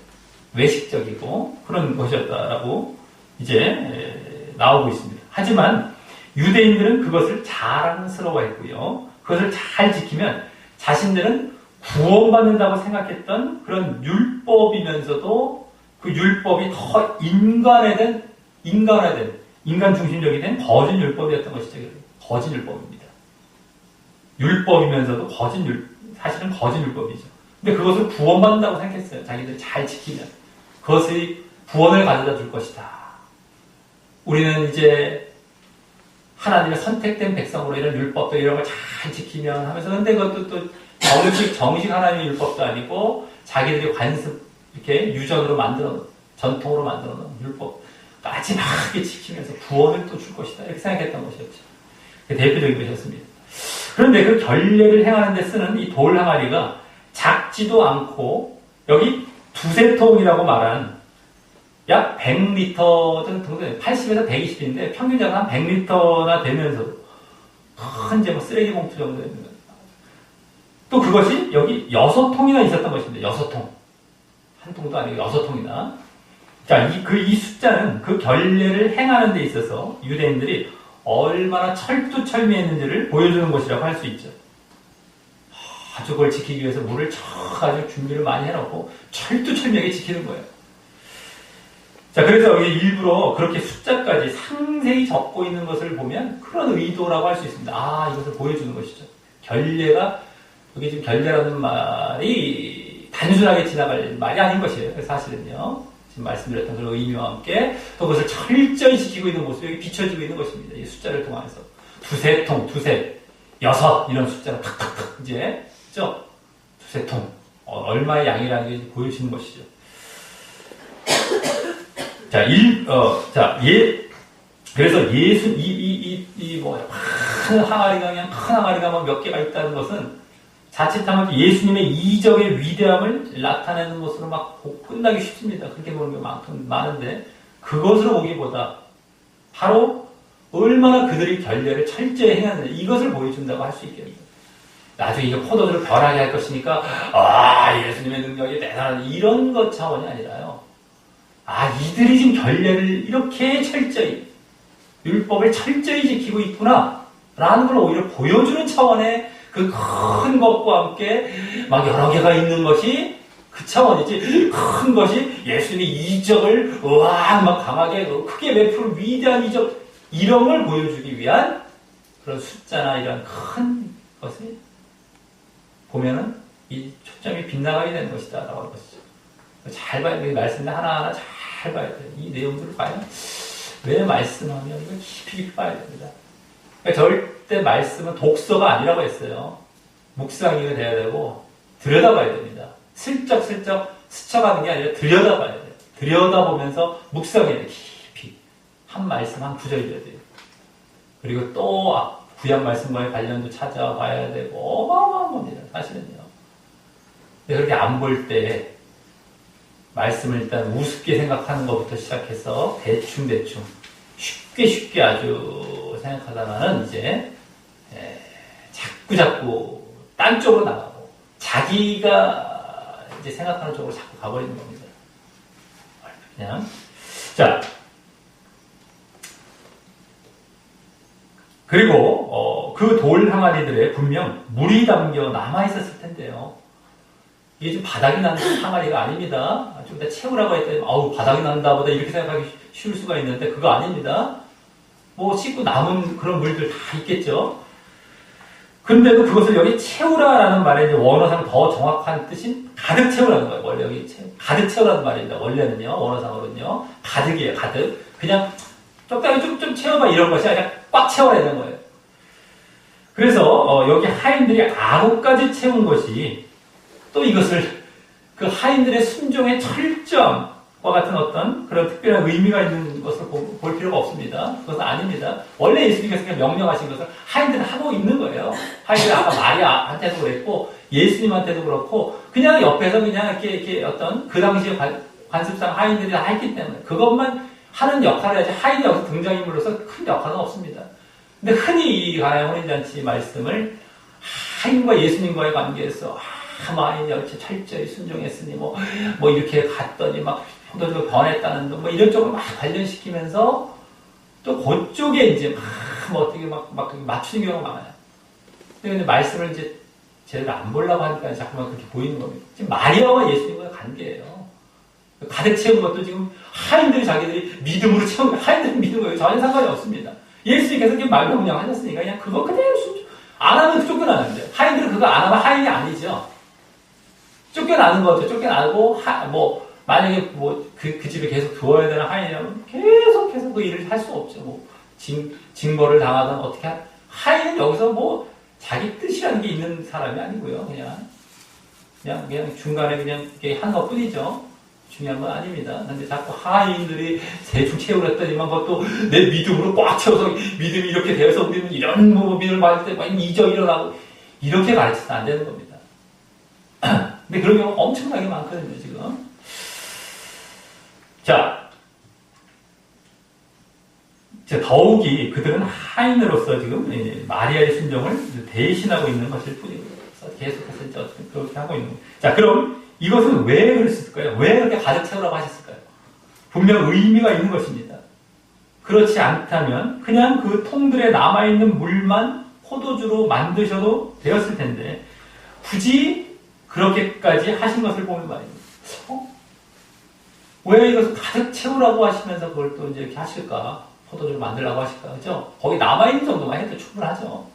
Speaker 1: 외식적이고 그런 것이었다라고 이제 나오고 있습니다. 하지만 유대인들은 그것을 자랑스러워했고요. 그것을 잘 지키면 자신들은 구원받는다고 생각했던 그런 율법이면서도 그 율법이 더 인간화된 인간 중심적이 된 거짓 율법이었던 것이죠. 거짓 율법입니다. 율법이면서도 사실은 거짓 율법이죠. 근데 그것을 구원받는다고 생각했어요. 자기들이 잘 지키면 그것이 구원을 가져다 줄 것이다. 우리는 이제 하나님의 선택된 백성으로 이런 율법도 이런 걸 잘 지키면 하면서, 근데 그것도 또 정식 하나님의 율법도 아니고 자기들이 관습 이렇게 유전으로 전통으로 만들어 놓은 율법 마지막에 지키면서 구원을 또 줄 것이다. 이렇게 생각했던 것이었죠. 대표적인 것이었습니다. 그런데 그 결례를 행하는 데 쓰는 이 돌 항아리가 작지도 않고, 여기 두세 통이라고 말한 약 100리터 정도, 80에서 120인데 평균적으로 한 100리터나 되면서도 큰 이제 뭐 쓰레기 봉투 정도 되는 거예요. 또 그것이 여기 6통이나 있었던 것입니다. 6통. 한 통도 아니고 6통이나. 자, 이 숫자는 그 결례를 행하는 데 있어서 유대인들이 얼마나 철두철미했는지를 보여주는 것이라고 할 수 있죠. 아주 그걸 지키기 위해서 물을 아주 준비를 많이 해놓고 철두철미하게 지키는 거예요. 자, 그래서 여기 일부러 그렇게 숫자까지 상세히 적고 있는 것을 보면 그런 의도라고 할 수 있습니다. 이것을 보여주는 것이죠. 결례가, 여기 지금 결례라는 말이 단순하게 지나갈 말이 아닌 것이에요. 그래서 사실은요, 지금 말씀드렸던 그런 의미와 함께 또 그것을 철저히 지키고 있는 모습이 여기 비춰지고 있는 것입니다. 이 숫자를 통해서. 두세 통, 여섯, 이런 숫자가 탁탁탁, 이제, 그죠? 두세 통. 얼마의 양이라는 게 보여지는 것이죠. 자, 그래서 큰 항아리가 뭐 몇 개가 있다는 것은 자칫하면 예수님의 이적의 위대함을 나타내는 것으로 막 끝나기 쉽습니다. 그렇게 보는 게 많은데, 그것으로 보기보다 바로 얼마나 그들이 결례를 철저히 행하느냐, 이것을 보여준다고 할 수 있겠습니다. 나중에 이거 포도주를 변하게 할 것이니까, 예수님의 능력이 대단한, 이런 것 차원이 아니라요. 이들이 지금 결례를 이렇게 철저히, 율법을 철저히 지키고 있구나, 라는 걸 오히려 보여주는 차원의 그 큰 것과 함께 막 여러 개가 있는 것이 그 차원이지, 큰 것이 예수님의 이적을 막 강하게 크게 베푸는 위대한 이적, 이런 걸 보여주기 위한 그런 숫자나 이런 큰 것을 보면은 이 초점이 빗나가게 되는 것이다 라고 하는 것이죠. 잘 봐야 돼요. 말씀을 하나하나 잘 봐야 돼요. 이 내용들을 봐야 왜 말씀하면 이거 깊이 봐야 됩니다. 그러니까 절대 말씀은 독서가 아니라고 했어요. 묵상이 돼야 되고 들여다봐야 됩니다. 슬쩍 스쳐가는 게 아니라 들여다봐야 돼요. 들여다보면서 묵상해야 돼요. 깊이. 한 말씀, 한 구절이어야 돼요. 그리고 또 구약 말씀과의 관련도 찾아봐야 되고 어마어마한 겁니다. 사실은요. 근데 그렇게 안 볼 때 말씀을 일단 우습게 생각하는 것부터 시작해서 대충 쉽게 아주 생각하다가는 이제 자꾸 딴 쪽으로 나가고 자기가 이제 생각하는 쪽으로 자꾸 가버리는 겁니다. 그냥 자 그리고 그 돌 항아리들에 분명 물이 담겨 남아 있었을 텐데요. 이게 좀 바닥이 나는 항아리가 아닙니다. 좀 이따 채우라고 했더니 아우 바닥이 난다 보다 이렇게 생각하기 쉬울 수가 있는데 그거 아닙니다. 뭐 씻고 남은 그런 물들 다 있겠죠. 근데도 그것을 여기 채우라라는 말에 이제 원어상 더 정확한 뜻인 가득 채우라는 거예요. 원래 여기 가득 채우라는 말입니다. 원래는요, 원어상으로는요, 가득이에요. 가득. 그냥 적당히 좀 채워봐 이런 것이 아니라 꽉 채워야 되는 거예요. 그래서 여기 하인들이 아구까지 채운 것이 또 이것을 그 하인들의 순종의 철저함과 같은 어떤 그런 특별한 의미가 있는 것을 볼 필요가 없습니다. 그것은 아닙니다. 원래 예수님께서 그냥 명령하신 것을 하인들은 하고 있는 거예요. 하인들은 아까 마리아한테도 그랬고 예수님한테도 그렇고 그냥 옆에서 그냥 이렇게 어떤 그 당시에 관습상 하인들이 다 했기 때문에 그것만 하는 역할을 하지 하인이 여기서 등장인물로서 큰 역할은 없습니다. 근데 흔히 이 가나의 혼인잔치 말씀을 하인과 예수님과의 관계에서 하인이 어찌 철저히 순종했으니 뭐 이렇게 갔더니 막 포도주가 변했다는 뭐 이런 쪽으로 막 관련시키면서 또 그쪽에 이제 뭐 어떻게 막 맞추는 경우가 많아요. 근데 말씀을 이제 제대로 안 보려고 하니까 자꾸만 그렇게 보이는 겁니다. 지금 마리아와 예수님과의 관계예요. 가득 채운 것도 지금 하인들이 자기들이 믿음으로 채운 하인들이 믿는 거예요. 전혀 상관이 없습니다. 예수님께서 그냥 말로 그냥 하셨으니까 그냥 그거 그대로 안 하면 쫓겨나는데 하인들은 그거 안 하면 하인이 아니죠. 쫓겨나는 거죠. 쫓겨나고 만약에 그 집에 계속 두어야 되는 하인이라면 계속해서 그 일을 할 수 없죠. 징벌을 당하든 어떻게 하인은 여기서 자기 뜻이라는 게 있는 사람이 아니고요. 그냥 중간에 그냥 이렇게 한 것뿐이죠. 중요한 건 아닙니다. 근데 자꾸 하인들이 대충 채우랬더니만 그것도 내 믿음으로 꽉 채워서 믿음이 이렇게 되어서 우리는 이런 믿음을 받을 때 막 이적 일어나고 이렇게 가르쳐서는 안 되는 겁니다. 근데 그런 경우가 엄청나게 많거든요, 지금. 자, 더욱이 그들은 하인으로서 지금 마리아의 순종을 대신하고 있는 것일 뿐이고요. 계속해서 이제 그렇게 하고 있는 거예요. 자, 그럼 이것은 왜 그랬을까요? 왜 그렇게 가득 채우라고 하셨을까요? 분명 의미가 있는 것입니다. 그렇지 않다면 그냥 그 통들에 남아있는 물만 포도주로 만드셔도 되었을 텐데 굳이 그렇게까지 하신 것을 보면 말입니다. 왜 이것을 가득 채우라고 하시면서 그걸 또 이제 이렇게 하실까? 포도주를 만들라고 하실까? 그죠? 거기 남아있는 정도만 해도 충분하죠.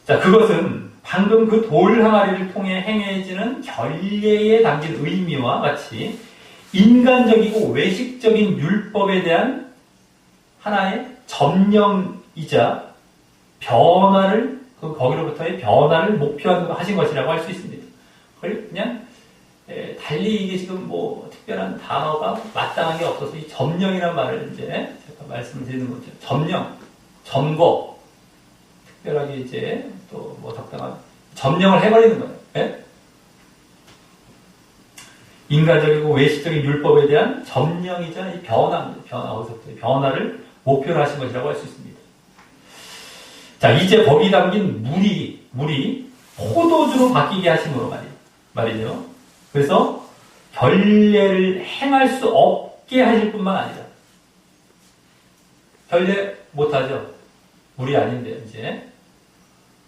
Speaker 1: 자, 그것은 방금 그 돌 항아리를 통해 행해지는 결례에 담긴 의미와 같이 인간적이고 외식적인 율법에 대한 하나의 점령이자 변화를, 거기로부터의 변화를 목표하신 것이라고 할 수 있습니다. 그걸 그냥 달리 이게 지금 특별한 단어가 마땅한 게 없어서 이 점령이라는 말을 이제 제가 말씀을 드리는 거죠. 점령, 점거, 특별하게 이제 또 적당한 점령을 해버리는 거예요. 예? 인간적이고 외식적인 율법에 대한 점령이자 이 어디서부터 변화를 목표로 하신 것이라고 할 수 있습니다. 자, 이제 거기 담긴 물이 포도주로 바뀌게 하심으로 말이죠. 그래서 결례를 행할 수 없게 하실 뿐만 아니라 결례 못하죠. 물이 아닌데요, 이제.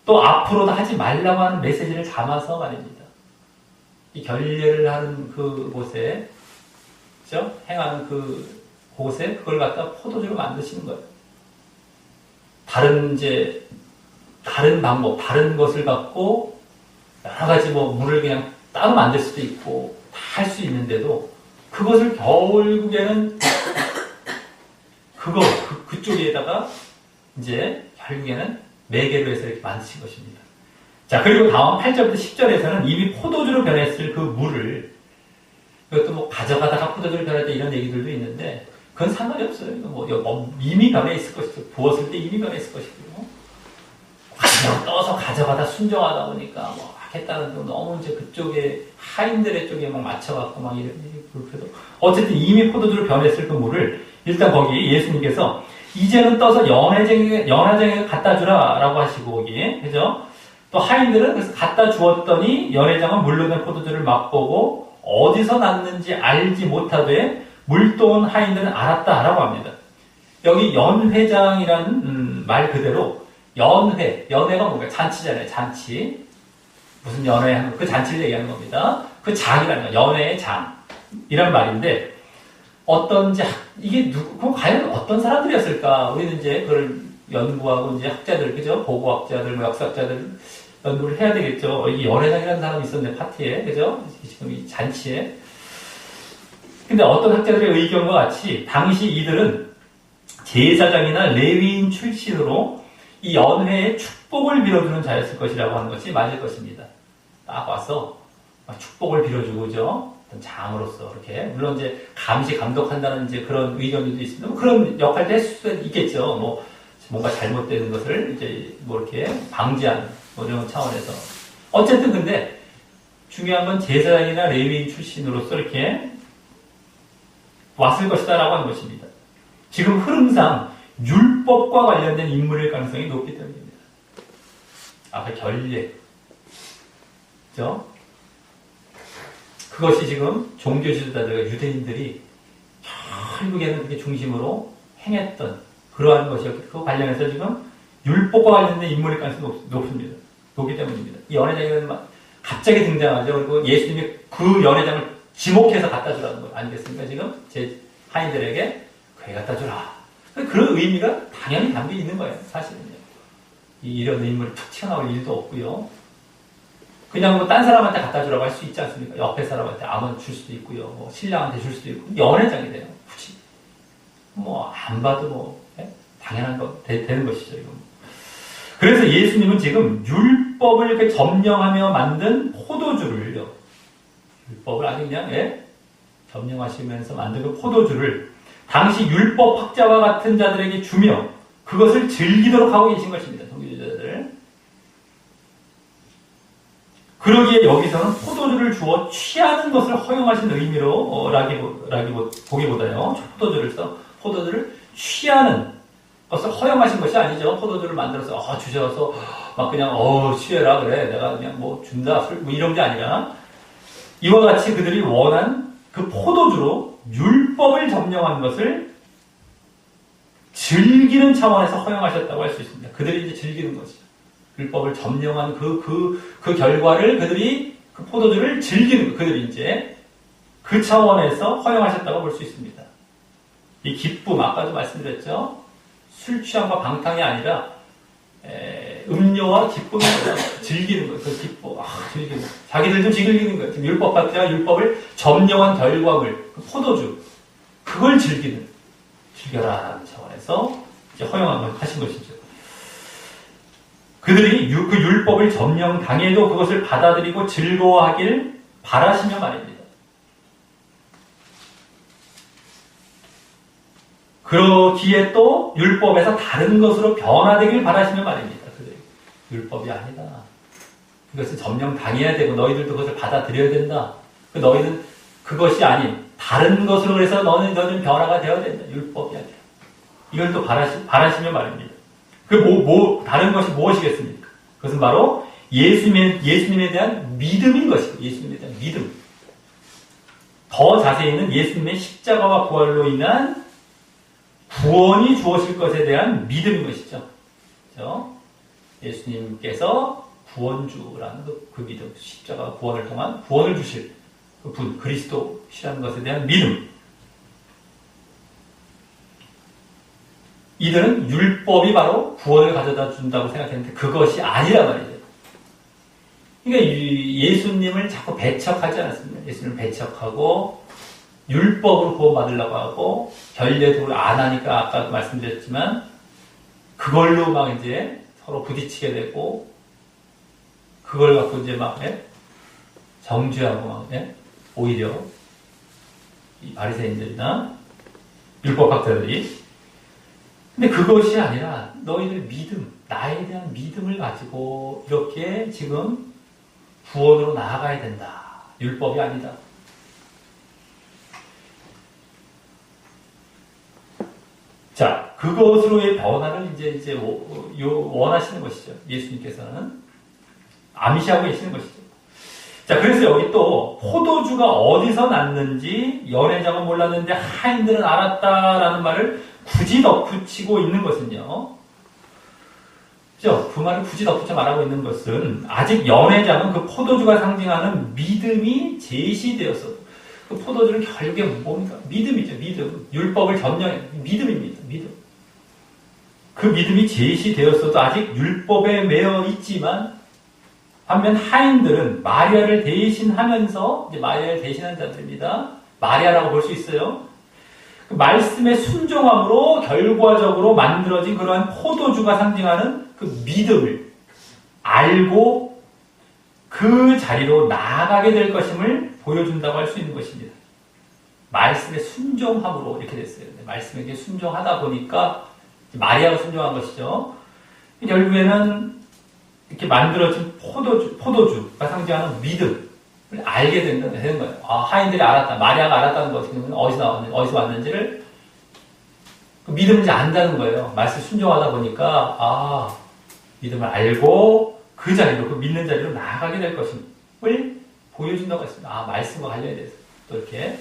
Speaker 1: 또 앞으로도 하지 말라고 하는 메시지를 담아서 말입니다. 이 결례를 하는 그곳에, 그죠? 행하는 그곳에 그걸 갖다 포도주로 만드시는 거예요. 다른 방법, 다른 것을 갖고 여러 가지 물을 그냥 따로 만들 수도 있고 다 할 수 있는데도 그것을 결국에는 그쪽에다가 이제 결국에는 매개로 해서 이렇게 만드신 것입니다. 자, 그리고 다음 8절부터 10절에서는 이미 포도주로 변했을 그 물을 이것도 가져가다가 포도주로 변했다 이런 얘기들도 있는데 그건 상관이 없어요. 이미 변해 있을 것이고, 부었을 때 이미 변해 있을 것이고, 그냥 떠서 가져가다 순종하다 보니까 했다는 거 너무 이제 그쪽에 하인들의 쪽에 막 맞춰갖고 막 이런 불쾌도. 어쨌든 이미 포도주로 변했을 그 물을 일단 거기 예수님께서 이제는 떠서 연회장에 갖다 주라라고 하시고 거기 그죠? 또 하인들은 그래서 갖다 주었더니 연회장은 물로 된 포도주를 맛보고 어디서 났는지 알지 못하되 물도온 하인들은 알았다라고 합니다. 여기 연회장이라는 말 그대로 연회가 뭔가 잔치잖아요. 잔치. 무슨 연회하는 그 잔치를 얘기하는 겁니다. 그 장이라는 거, 연회의 장이란 말인데 이게 그럼 과연 어떤 사람들이었을까? 우리는 이제 그걸 연구하고 이제 학자들, 그죠? 고고학자들, 역사학자들 연구를 해야 되겠죠. 이 연회장이라는 사람이 있었네, 파티에, 그죠? 지금 이 잔치에. 근데 어떤 학자들의 의견과 같이 당시 이들은 제사장이나 레위인 출신으로 이 연회의 축복을 빌어주는 자였을 것이라고 하는 것이 맞을 것입니다. 딱 와서 축복을 빌어주고, 그죠? 어떤 장으로서, 이렇게. 물론 이제 감시, 감독한다는 이제 그런 의견들도 있습니다. 그런 역할도 했을 수 있겠죠. 뭔가 잘못되는 것을 이제 이렇게 방지하는 이런 차원에서. 어쨌든 근데 중요한 건 제사장이나 레위인 출신으로서 이렇게 왔을 것이다라고 하는 것입니다. 지금 흐름상 율법과 관련된 인물일 가능성이 높기 때문입니다. 아까 결례. 그죠? 그것이 지금 종교 지도자들과 유대인들이 결국에는 그렇게 중심으로 행했던 그러한 것이었기 그 관련해서 지금 율법과 관련된 인물일 가능성이 높습니다. 높기 때문입니다. 이 연회장에는 갑자기 등장하죠. 그리고 예수님이 그 연회장을 지목해서 갖다 주라는 거 아니겠습니까? 지금 제 하인들에게 그에 갖다 주라. 그런 의미가 당연히 담겨 있는 거예요. 사실은요. 이런 인물이 툭 튀어나올 일도 없고요. 그냥 딴 사람한테 갖다 주라고 할 수 있지 않습니까? 옆에 사람한테 아무나 줄 수도 있고요. 신랑한테 줄 수도 있고. 연회장이 돼요. 굳이. 안 봐도 당연한 거 되는 것이죠. 이건. 그래서 예수님은 지금 율법을 이렇게 점령하며 만든 포도주를요. 율법을 아주 그냥 점령하시면서 만든 그 포도주를 당시 율법학자와 같은 자들에게 주며 그것을 즐기도록 하고 계신 것입니다. 종교주의자들. 그러기에 여기서는 포도주를 주어 취하는 것을 허용하신 의미로 보기보다요. 포도주를 취하는 것을 허용하신 것이 아니죠. 포도주를 만들어서 주셔서 막 그냥 취해라 그래 내가 그냥 준다 술 이런 게 아니라 이와 같이 그들이 원한 그 포도주로 율법을 점령한 것을 즐기는 차원에서 허용하셨다고 할 수 있습니다. 그들이 이제 즐기는 것이죠. 율법을 점령한 그 결과를 그들이 그 포도주를 즐기는 것, 그들이 이제 그 차원에서 허용하셨다고 볼 수 있습니다. 이 기쁨, 아까도 말씀드렸죠. 술 취함과 방탕이 아니라 음료와 기쁨을 즐기는 거예요. 그 기쁨, 즐기는 거예요. 자기들 좀 즐기는 거예요. 지금 율법학자가 율법을 점령한 결과물, 그 포도주, 그걸 즐겨라라는 차원에서 이제 하신 것이죠. 그들이 그 율법을 점령당해도 그것을 받아들이고 즐거워하길 바라시며 말입니다. 그러기에 또 율법에서 다른 것으로 변화되길 바라시며 말입니다. 그들이 율법이 아니다. 그것을 점령당해야 되고 너희들도 그것을 받아들여야 된다. 너희는 그것이 아닌 다른 것으로 해서 너는 변화가 되어야 된다. 율법이 아니라. 이걸 또 바라시며 말입니다. 다른 것이 무엇이겠습니까? 그것은 바로 예수님에 대한 믿음인 것이고, 예수님에 대한 믿음. 더 자세히는 예수님의 십자가와 부활로 인한 구원이 주어질 것에 대한 믿음인 것이죠. 그렇죠? 예수님께서 구원주라는 그 믿음, 십자가와 구원을 통한 구원을 주실 그 분, 그리스도시라는 것에 대한 믿음. 이들은 율법이 바로 구원을 가져다 준다고 생각했는데 그것이 아니란 말이죠. 그러니까 예수님을 자꾸 배척하지 않았습니다. 예수님을 배척하고 율법으로 구원받으려고 하고 결례도 안 하니까 아까도 말씀드렸지만 그걸로 막 이제 서로 부딪히게 되고 그걸 갖고 이제 막 정죄하고 막 오히려 이 바리새인들이나 율법학자들이. 근데 그것이 아니라 너희들 믿음, 나에 대한 믿음을 가지고 이렇게 지금 구원으로 나아가야 된다. 율법이 아니다. 자, 그것으로의 변화를 이제 원하시는 것이죠. 예수님께서는 암시하고 계시는 것이죠. 자, 그래서 여기 또 포도주가 어디서 났는지 연회장은 몰랐는데 하인들은 알았다라는 말을 굳이 덧붙이고 있는 것은요. 그죠? 그 말을 굳이 덧붙여 말하고 있는 것은 아직 연회장은 그 포도주가 상징하는 믿음이 제시되었어도 그 포도주는 결국에 뭡니까? 믿음이죠. 믿음. 율법을 점령해. 믿음입니다. 믿음. 그 믿음이 제시되었어도 아직 율법에 매여 있지만 반면 하인들은 마리아를 대신하면서 이제 마리아를 대신한 자들입니다. 마리아라고 볼 수 있어요. 그 말씀의 순종함으로 결과적으로 만들어진 그러한 포도주가 상징하는 그 믿음을 알고 그 자리로 나아가게 될 것임을 보여준다고 할 수 있는 것입니다. 말씀에 순종함으로 이렇게 됐어요. 말씀에게 순종하다 보니까 마리아가 순종한 것이죠. 결국에는 이렇게 만들어진 포도주가 상징하는 믿음을 알게 되는 거예요. 아, 하인들이 알았다. 마리아가 알았다는 것은 어디서 왔는지를 그 믿음을 이제 안다는 거예요. 말씀 순종하다 보니까 아, 믿음을 알고 그 자리로, 그 믿는 자리로 나아가게 될 것임을 보여준다고 했습니다. 아, 말씀과 관련이 돼서 또 이렇게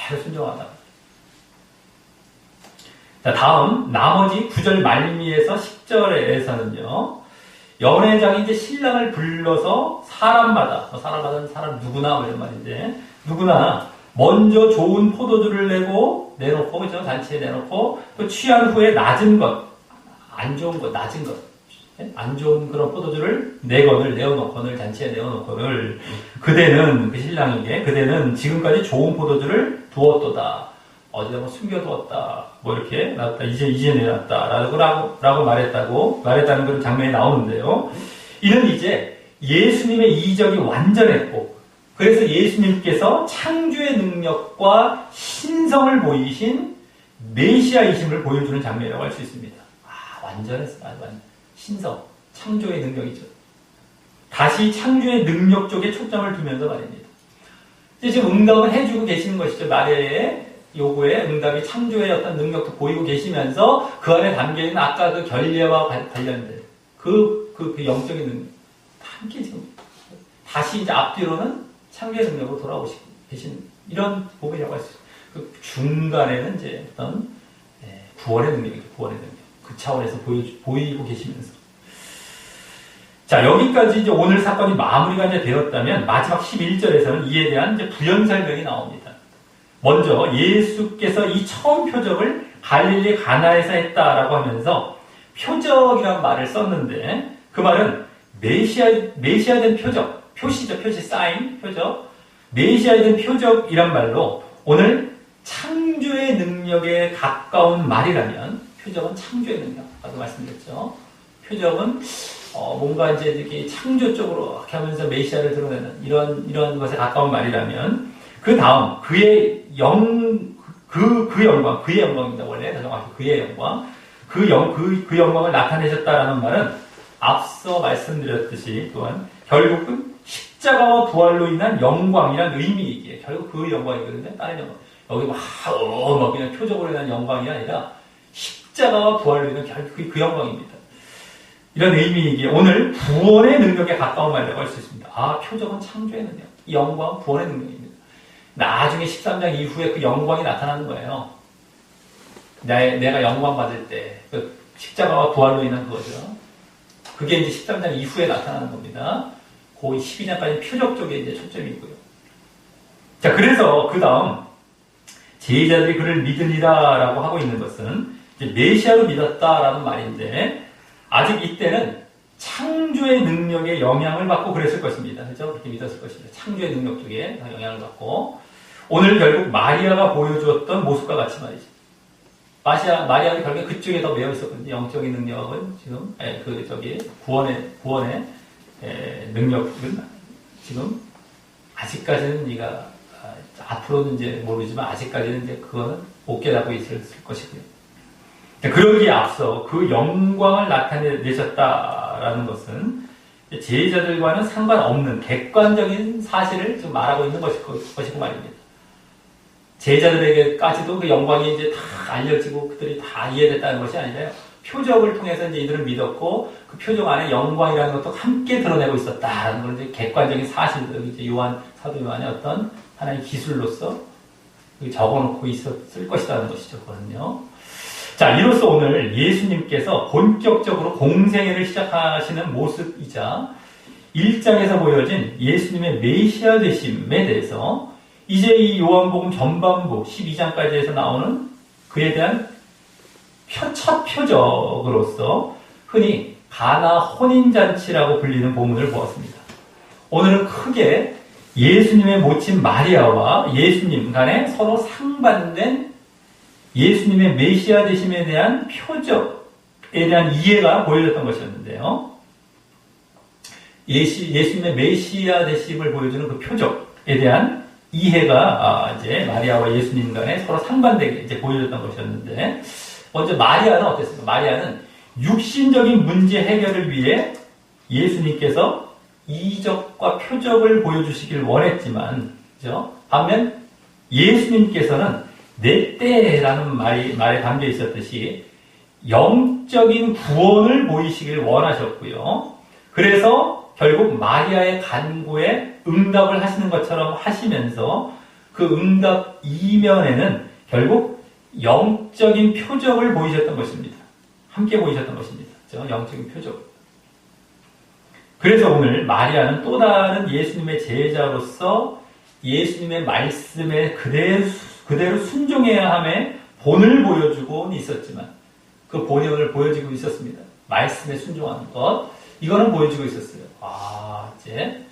Speaker 1: 대로 순종하다. 자, 다음 나머지 9절 말미에서 10절에서는요. 연회장이 이제 신랑을 불러서 사람마다는 사람 누구나 이런 말인데 누구나 먼저 좋은 포도주를 내놓고 그죠? 잔치에 내놓고 또 취한 후에 낮은 것, 안 좋은 것, 낮은 것, 안 좋은 그런 포도주를 내어놓거늘 잔치에 내어놓거늘 그대는 그 신랑에게 그대는 지금까지 좋은 포도주를 두었도다. 어디다 뭐 숨겨두었다. 뭐 이렇게 놨다. 이제 내놨다. 라고 말했다는 그런 장면이 나오는데요. 이는 이제 예수님의 이적이 완전했고, 그래서 예수님께서 창조의 능력과 신성을 보이신 메시아이심을 보여주는 장면이라고 할 수 있습니다. 아, 완전했어. 신성. 창조의 능력이죠. 다시 창조의 능력 쪽에 초점을 두면서 말입니다. 이제 지금 응답을 해주고 계시는 것이죠. 마리아의 요구에 응답이 창조의 어떤 능력도 보이고 계시면서 그 안에 담겨있는 아까 그 결례와 관련된 그 영적인 능력 함께 지금 다시 이제 앞뒤로는 창조의 능력으로 돌아오시고 계신 이런 부분이라고 할 수 있어요. 그 중간에는 이제 어떤 구원의 능력이죠. 구원의 능력. 그 차원에서 보이고 계시면서. 자, 여기까지 이제 오늘 사건이 마무리가 이제 되었다면 마지막 11절에서는 이에 대한 이제 부연 설명이 나옵니다. 먼저 예수께서 이 처음 표적을 갈릴리 가나에서 했다라고 하면서 표적이라는 말을 썼는데 그 말은 메시아된 표적, 표시죠. 표시, 사인, 표적. 메시아된 표적이란 말로 오늘 창조의 능력에 가까운 말이라면 표적은 창조의 능력. 아까 말씀드렸죠. 표적은 뭔가 이제 이렇게 창조 쪽으로 이렇게 하면서 메시아를 드러내는 이런 것에 가까운 말이라면 그 다음 그의 영광, 그의 영광입니다. 원래 정확히 그의 영광, 그 영광을 나타내셨다라는 말은 앞서 말씀드렸듯이 또한 결국은 십자가와 부활로 인한 영광이란 의미이기에 결국 그 영광이거든요. 다른 영광. 여기 막 그냥 표적으로 인한 영광이 아니라 십자가와 부활로 인한 결국 그 영광입니다. 이런 의미이기에 오늘 구원의 능력에 가까운 말이라고 할 수 있습니다. 아, 표적은 창조의 능력, 이 영광은 구원의 능력입니다. 나중에 13장 이후에 그 영광이 나타나는 거예요. 내가 영광 받을 때, 그 십자가와 부활로 인한 그거죠. 그게 이제 13장 이후에 나타나는 겁니다. 거의 12장까지 표적 쪽에 이제 초점이고요. 자, 그래서 그 다음, 제자들이 그를 믿으리라라고 하고 있는 것은 이제 메시아로 믿었다라는 말인데, 아직 이때는 창조의 능력에 영향을 받고 그랬을 것입니다. 그렇죠? 그렇게 믿었을 것입니다. 창조의 능력 쪽에 영향을 받고. 오늘 결국 마리아가 보여주었던 모습과 같이 말이죠. 마리아가 결국 그쪽에 더 매여 있었거든요. 영적인 능력은 지금, 구원의 능력은 지금, 아직까지는 앞으로는 이제 모르지만, 아직까지는 이제 그거는 못 깨닫고 있을 것이고요. 그러기에 앞서 그 영광을 나타내셨다라는 것은 제자들과는 상관없는 객관적인 사실을 지금 말하고 있는 것이고 말입니다. 제자들에게까지도 그 영광이 이제 다 알려지고 그들이 다 이해됐다는 것이 아니라요. 표적을 통해서 이제 이들은 믿었고 그 표적 안에 영광이라는 것도 함께 드러내고 있었다라는 걸 이제 객관적인 사실들, 이제 사도 요한의 어떤 하나의 기술로서 적어놓고 있었을 것이라는 것이죠. 그거는요. 자, 이로써 오늘 예수님께서 본격적으로 공생애를 시작하시는 모습이자 1장에서 보여진 예수님의 메시아 되심에 대해서 이제 이 요한복음 전반부 12장까지 해서 나오는 그에 대한 첫 표적으로서 흔히 가나 혼인잔치라고 불리는 본문을 보았습니다. 오늘은 크게 예수님의 모친 마리아와 예수님 간에 서로 상반된 예수님의 메시아 되심에 대한 표적에 대한 이해가 보여졌던 것이었는데요. 예수님의 메시아 되심을 보여주는 그 표적에 대한 이해가 이제 마리아와 예수님 간에 서로 상반되게 이제 보여졌던 것이었는데, 먼저 마리아는 어땠습니까? 마리아는 육신적인 문제 해결을 위해 예수님께서 이적과 표적을 보여주시길 원했지만, 그죠? 반면 예수님께서는 내 때라는 말에 담겨 있었듯이 영적인 구원을 보이시길 원하셨고요. 그래서 결국 마리아의 간구에 응답을 하시는 것처럼 하시면서 그 응답 이면에는 결국 영적인 표적을 보이셨던 것입니다. 함께 보이셨던 것입니다. 그렇죠? 영적인 표적. 그래서 오늘 마리아는 또 다른 예수님의 제자로서 예수님의 말씀에 그대로 순종해야 함에 본을 보여주고 있었지만 그 본이 오늘 보여지고 있었습니다. 말씀에 순종하는 것. 이거는 보여지고 있었어요. 이제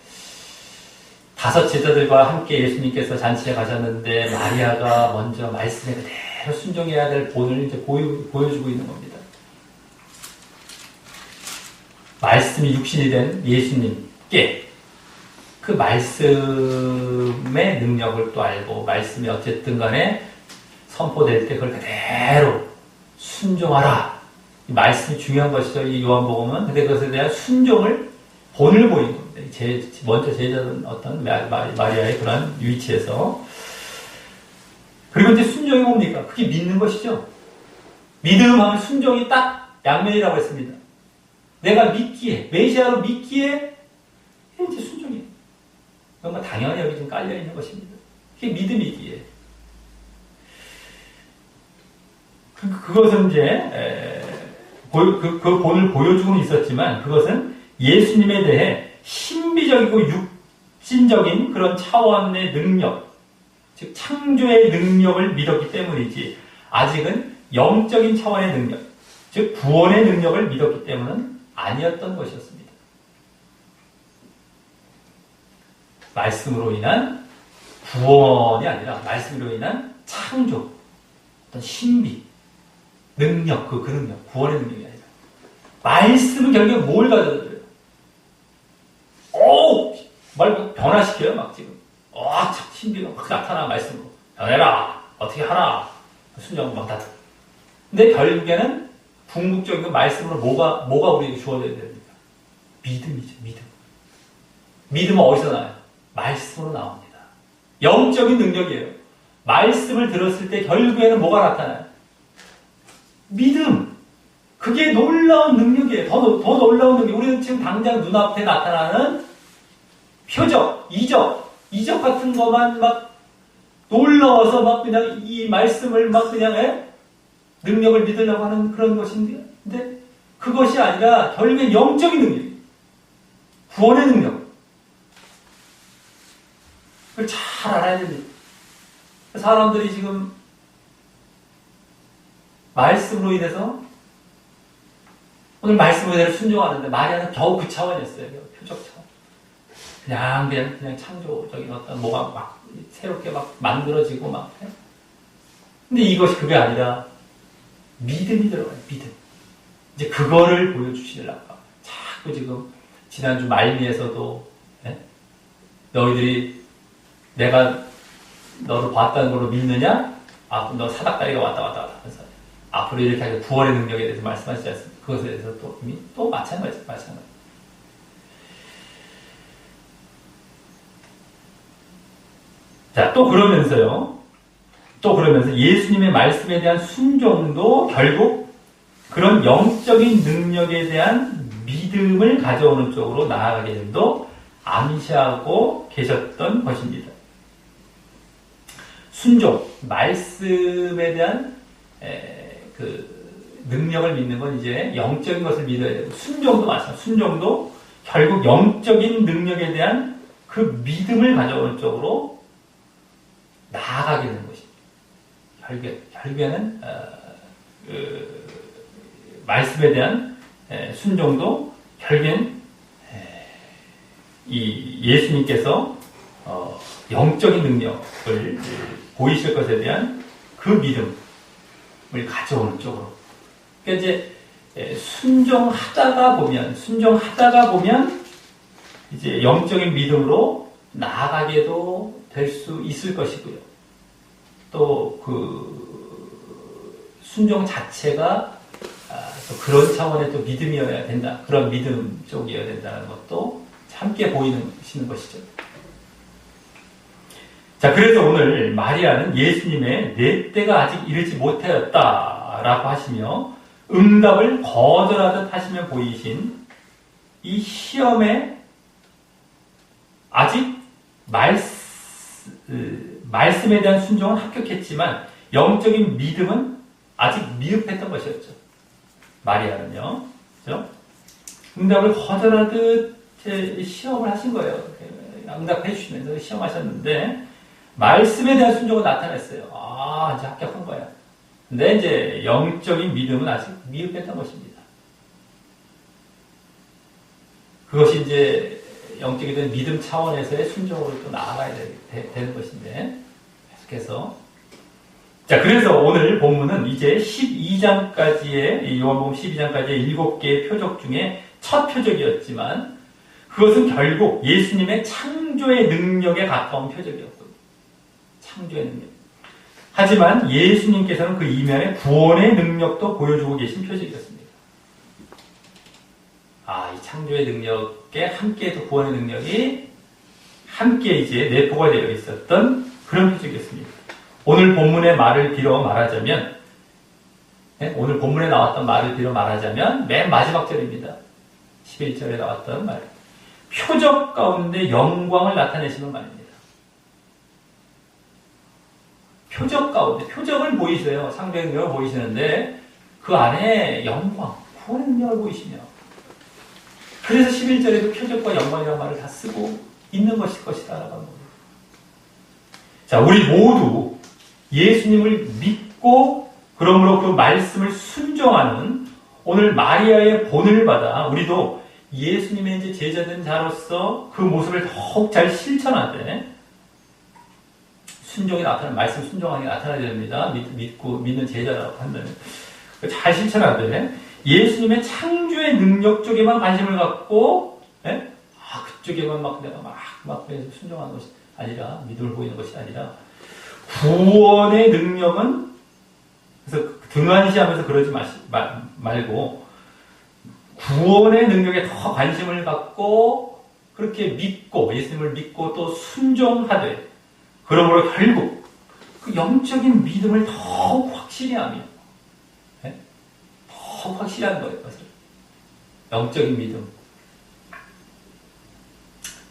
Speaker 1: 5 제자들과 함께 예수님께서 잔치에 가셨는데 마리아가 먼저 말씀에 그대로 순종해야 될 본을 이제 보여주고 있는 겁니다. 말씀이 육신이 된 예수님께 그 말씀의 능력을 또 알고 말씀이 어쨌든 간에 선포될 때 그걸 그대로 순종하라. 이 말씀이 중요한 것이죠. 이 요한복음은. 근데 그것에 대한 순종을 본을 보이는 겁니다. 먼저 제자는 어떤 마리아의 그런 위치에서. 그리고 이제 순종이 뭡니까? 그게 믿는 것이죠. 믿음 하면 순종이 딱 양면이라고 했습니다. 내가 믿기에, 메시아로 믿기에 이제 순종이에요. 정말 당연히 여기 좀 깔려있는 것입니다. 그게 믿음이기에. 그것은 이제, 그 본을 보여주고는 있었지만, 그것은 예수님에 대해 신비적이고 육신적인 그런 차원의 능력, 즉, 창조의 능력을 믿었기 때문이지, 아직은 영적인 차원의 능력, 즉, 구원의 능력을 믿었기 때문은 아니었던 것이었습니다. 말씀으로 인한 구원이 아니라 말씀으로 인한 창조, 어떤 신비, 능력, 그 능력, 구원의 능력이 아니라 말씀은 결국에 뭘 가져다줘요? 말 변화시켜요, 막 지금. 참 신비가 막 나타나 말씀으로. 변해라, 어떻게 하라, 순종 막 다. 근데 결국에는 궁극적인 그 말씀으로 뭐가 우리에게 주어져야 됩니까? 믿음이죠, 믿음. 믿음은 어디서 나와요? 말씀으로 나옵니다. 영적인 능력이에요. 말씀을 들었을 때 결국에는 뭐가 나타나요? 믿음. 그게 놀라운 능력이에요. 더 놀라운 능력. 우리는 지금 당장 눈앞에 나타나는 표적, 이적 같은 것만 막 놀라워서 막 그냥 이 말씀을 막 그냥 능력을 믿으려고 하는 그런 것인데, 근데 그것이 아니라 결국엔 영적인 능력이에요. 구원의 능력. 그걸 잘 알아야 됩니다. 사람들이 지금 말씀으로 인해서 오늘 말씀으로 인해서 순종하는데 마리아는 겨우 그 차원이었어요. 표적 차원. 그냥 창조적인 어떤 뭐가 막 새롭게 막 만들어지고 막. 근데 이것이 그게 아니라 믿음이 들어가요. 믿음. 이제 그거를 보여주시려고. 자꾸 지금 지난주 말미에서도 너희들이 내가 너를 봤다는 걸로 믿느냐? 너 사닥다리가 왔다 하면서 앞으로 이렇게 하는 구원의 능력에 대해서 말씀하시지 않습니까? 그것에 대해서 또 이미 또 마찬가지. 자, 또 그러면서 예수님의 말씀에 대한 순종도 결국 그런 영적인 능력에 대한 믿음을 가져오는 쪽으로 나아가게 됨도 암시하고 계셨던 것입니다. 순종, 말씀에 대한 그 능력을 믿는 건 이제 영적인 것을 믿어야 되고, 순종도 마찬가지. 순종도 결국 영적인 능력에 대한 그 믿음을 가져오는 쪽으로 나아가게 되는 것입니다. 결국에는 말씀에 대한 순종도 결국엔 이 예수님께서 영적인 능력을 보이실 것에 대한 그 믿음을 가져오는 쪽으로. 그러니까 이제 순종하다가 보면 이제 영적인 믿음으로 나아가게도 될 수 있을 것이고요. 또 그 순종 자체가 또 그런 차원의 또 믿음이어야 된다. 그런 믿음 쪽이어야 된다는 것도 함께 보이시는 것이죠. 자, 그래서 오늘 마리아는 예수님의 내 때가 아직 이르지 못하였다라고 하시며 응답을 거절하듯 하시며 보이신 이 시험에 아직 말씀에 대한 순종은 합격했지만 영적인 믿음은 아직 미흡했던 것이었죠. 마리아는요. 그죠? 응답을 거절하듯 시험을 하신 거예요. 응답해 주시면서 시험하셨는데 말씀에 대한 순종은 나타냈어요. 이제 합격한 거야. 근데 이제 영적인 믿음은 아직 미흡했던 것입니다. 그것이 이제 영적인 믿음 차원에서의 순종으로 또 나아가야 되는 것인데, 계속해서. 자, 그래서 오늘 본문은 이제 12장까지의, 요한복음 12장까지의 7개의 표적 중에 첫 표적이었지만, 그것은 결국 예수님의 창조의 능력에 가까운 표적이었거든요. 창조의 능력. 하지만 예수님께서는 그 이면에 구원의 능력도 보여주고 계신 표적이었습니다. 이 창조의 능력에 함께해서 구원의 능력이 함께 이제 내포가 되어 있었던 그런 표적이었습니다. 오늘 본문의 말을 빌어 말하자면, 오늘 본문에 나왔던 말을 빌어 말하자면 맨 마지막 절입니다. 11절에 나왔던 말. 표적 가운데 영광을 나타내시는 말입니다. 표적 가운데, 표적을 보이세요. 창조의 능력을 보이시는데 그 안에 영광, 구원의 능력을 보이시며, 그래서 11절에도 표적과 영광이라는 말을 다 쓰고 있는 것일 것이다라고 합니다. 자, 우리 모두 예수님을 믿고 그러므로 그 말씀을 순종하는 오늘 마리아의 본을 받아 우리도 예수님의 이제 제자된 자로서 그 모습을 더욱 잘 실천하되 순종이 나타나는, 말씀 순종하는 게 나타나야 됩니다. 믿는 제자라고 한다면. 잘 실천하되 예수님의 창조의 능력 쪽에만 관심을 갖고, 그쪽에만 내가 막 순종하는 것이 아니라, 믿음을 보이는 것이 아니라, 구원의 능력은, 그래서 등한시하면서 그러지 말고, 구원의 능력에 더 관심을 갖고, 그렇게 믿고, 예수님을 믿고 또 순종하되, 그러므로 결국 그 영적인 믿음을 더욱 확실히 하며, 더욱 확실히 하는 거예요. 영적인 믿음.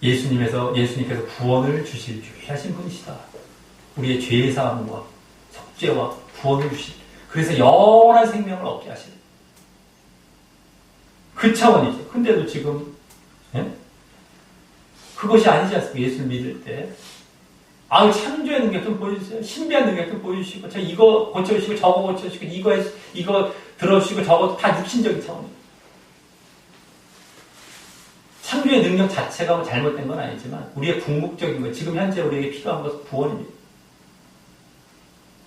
Speaker 1: 예수님께서 구원을 주실 귀하신 분이시다. 우리의 죄의 사함과 속죄와 구원을 주실. 그래서 영원한 생명을 얻게 하실. 그 차원이죠. 근데도 지금 그것이 아니지 않습니까? 예수를 믿을 때. 창조의 능력 좀 보여주세요. 신비한 능력 좀 보여주시고, 이거 고쳐주시고, 저거 고쳐주시고, 이거 들어주시고, 저거 다 육신적인 차원이에요. 창조의 능력 자체가 뭐 잘못된 건 아니지만, 우리의 궁극적인 것, 지금 현재 우리에게 필요한 것은 구원입니다.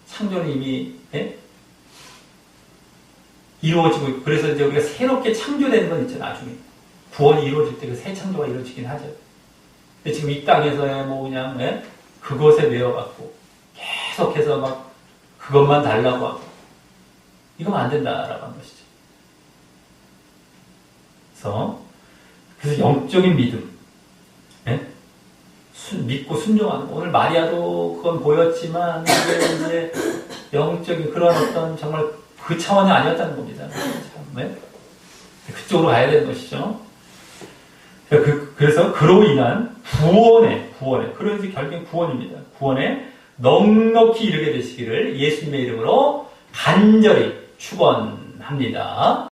Speaker 1: 창조는 이미, 이루어지고 있고, 그래서 이제 우리가 새롭게 창조되는 건 있죠, 나중에. 구원이 이루어질 때 그 새 창조가 이루어지긴 하죠. 근데 지금 이 땅에서의 그것에 매여갖고 계속해서 막 그것만 달라고 하고 이거면 안 된다라고 하는 것이죠. 그래서 영적인 믿음, 예? 믿고 순종하는 거. 오늘 마리아도 그건 보였지만 이제 영적인 그런 어떤 정말 그 차원이 아니었다는 겁니다. 네? 그쪽으로 가야 되는 것이죠. 그래서 그로 인한 구원에 그래서 결국엔 구원입니다. 구원에 넉넉히 이르게 되시기를 예수님의 이름으로 간절히 축원합니다.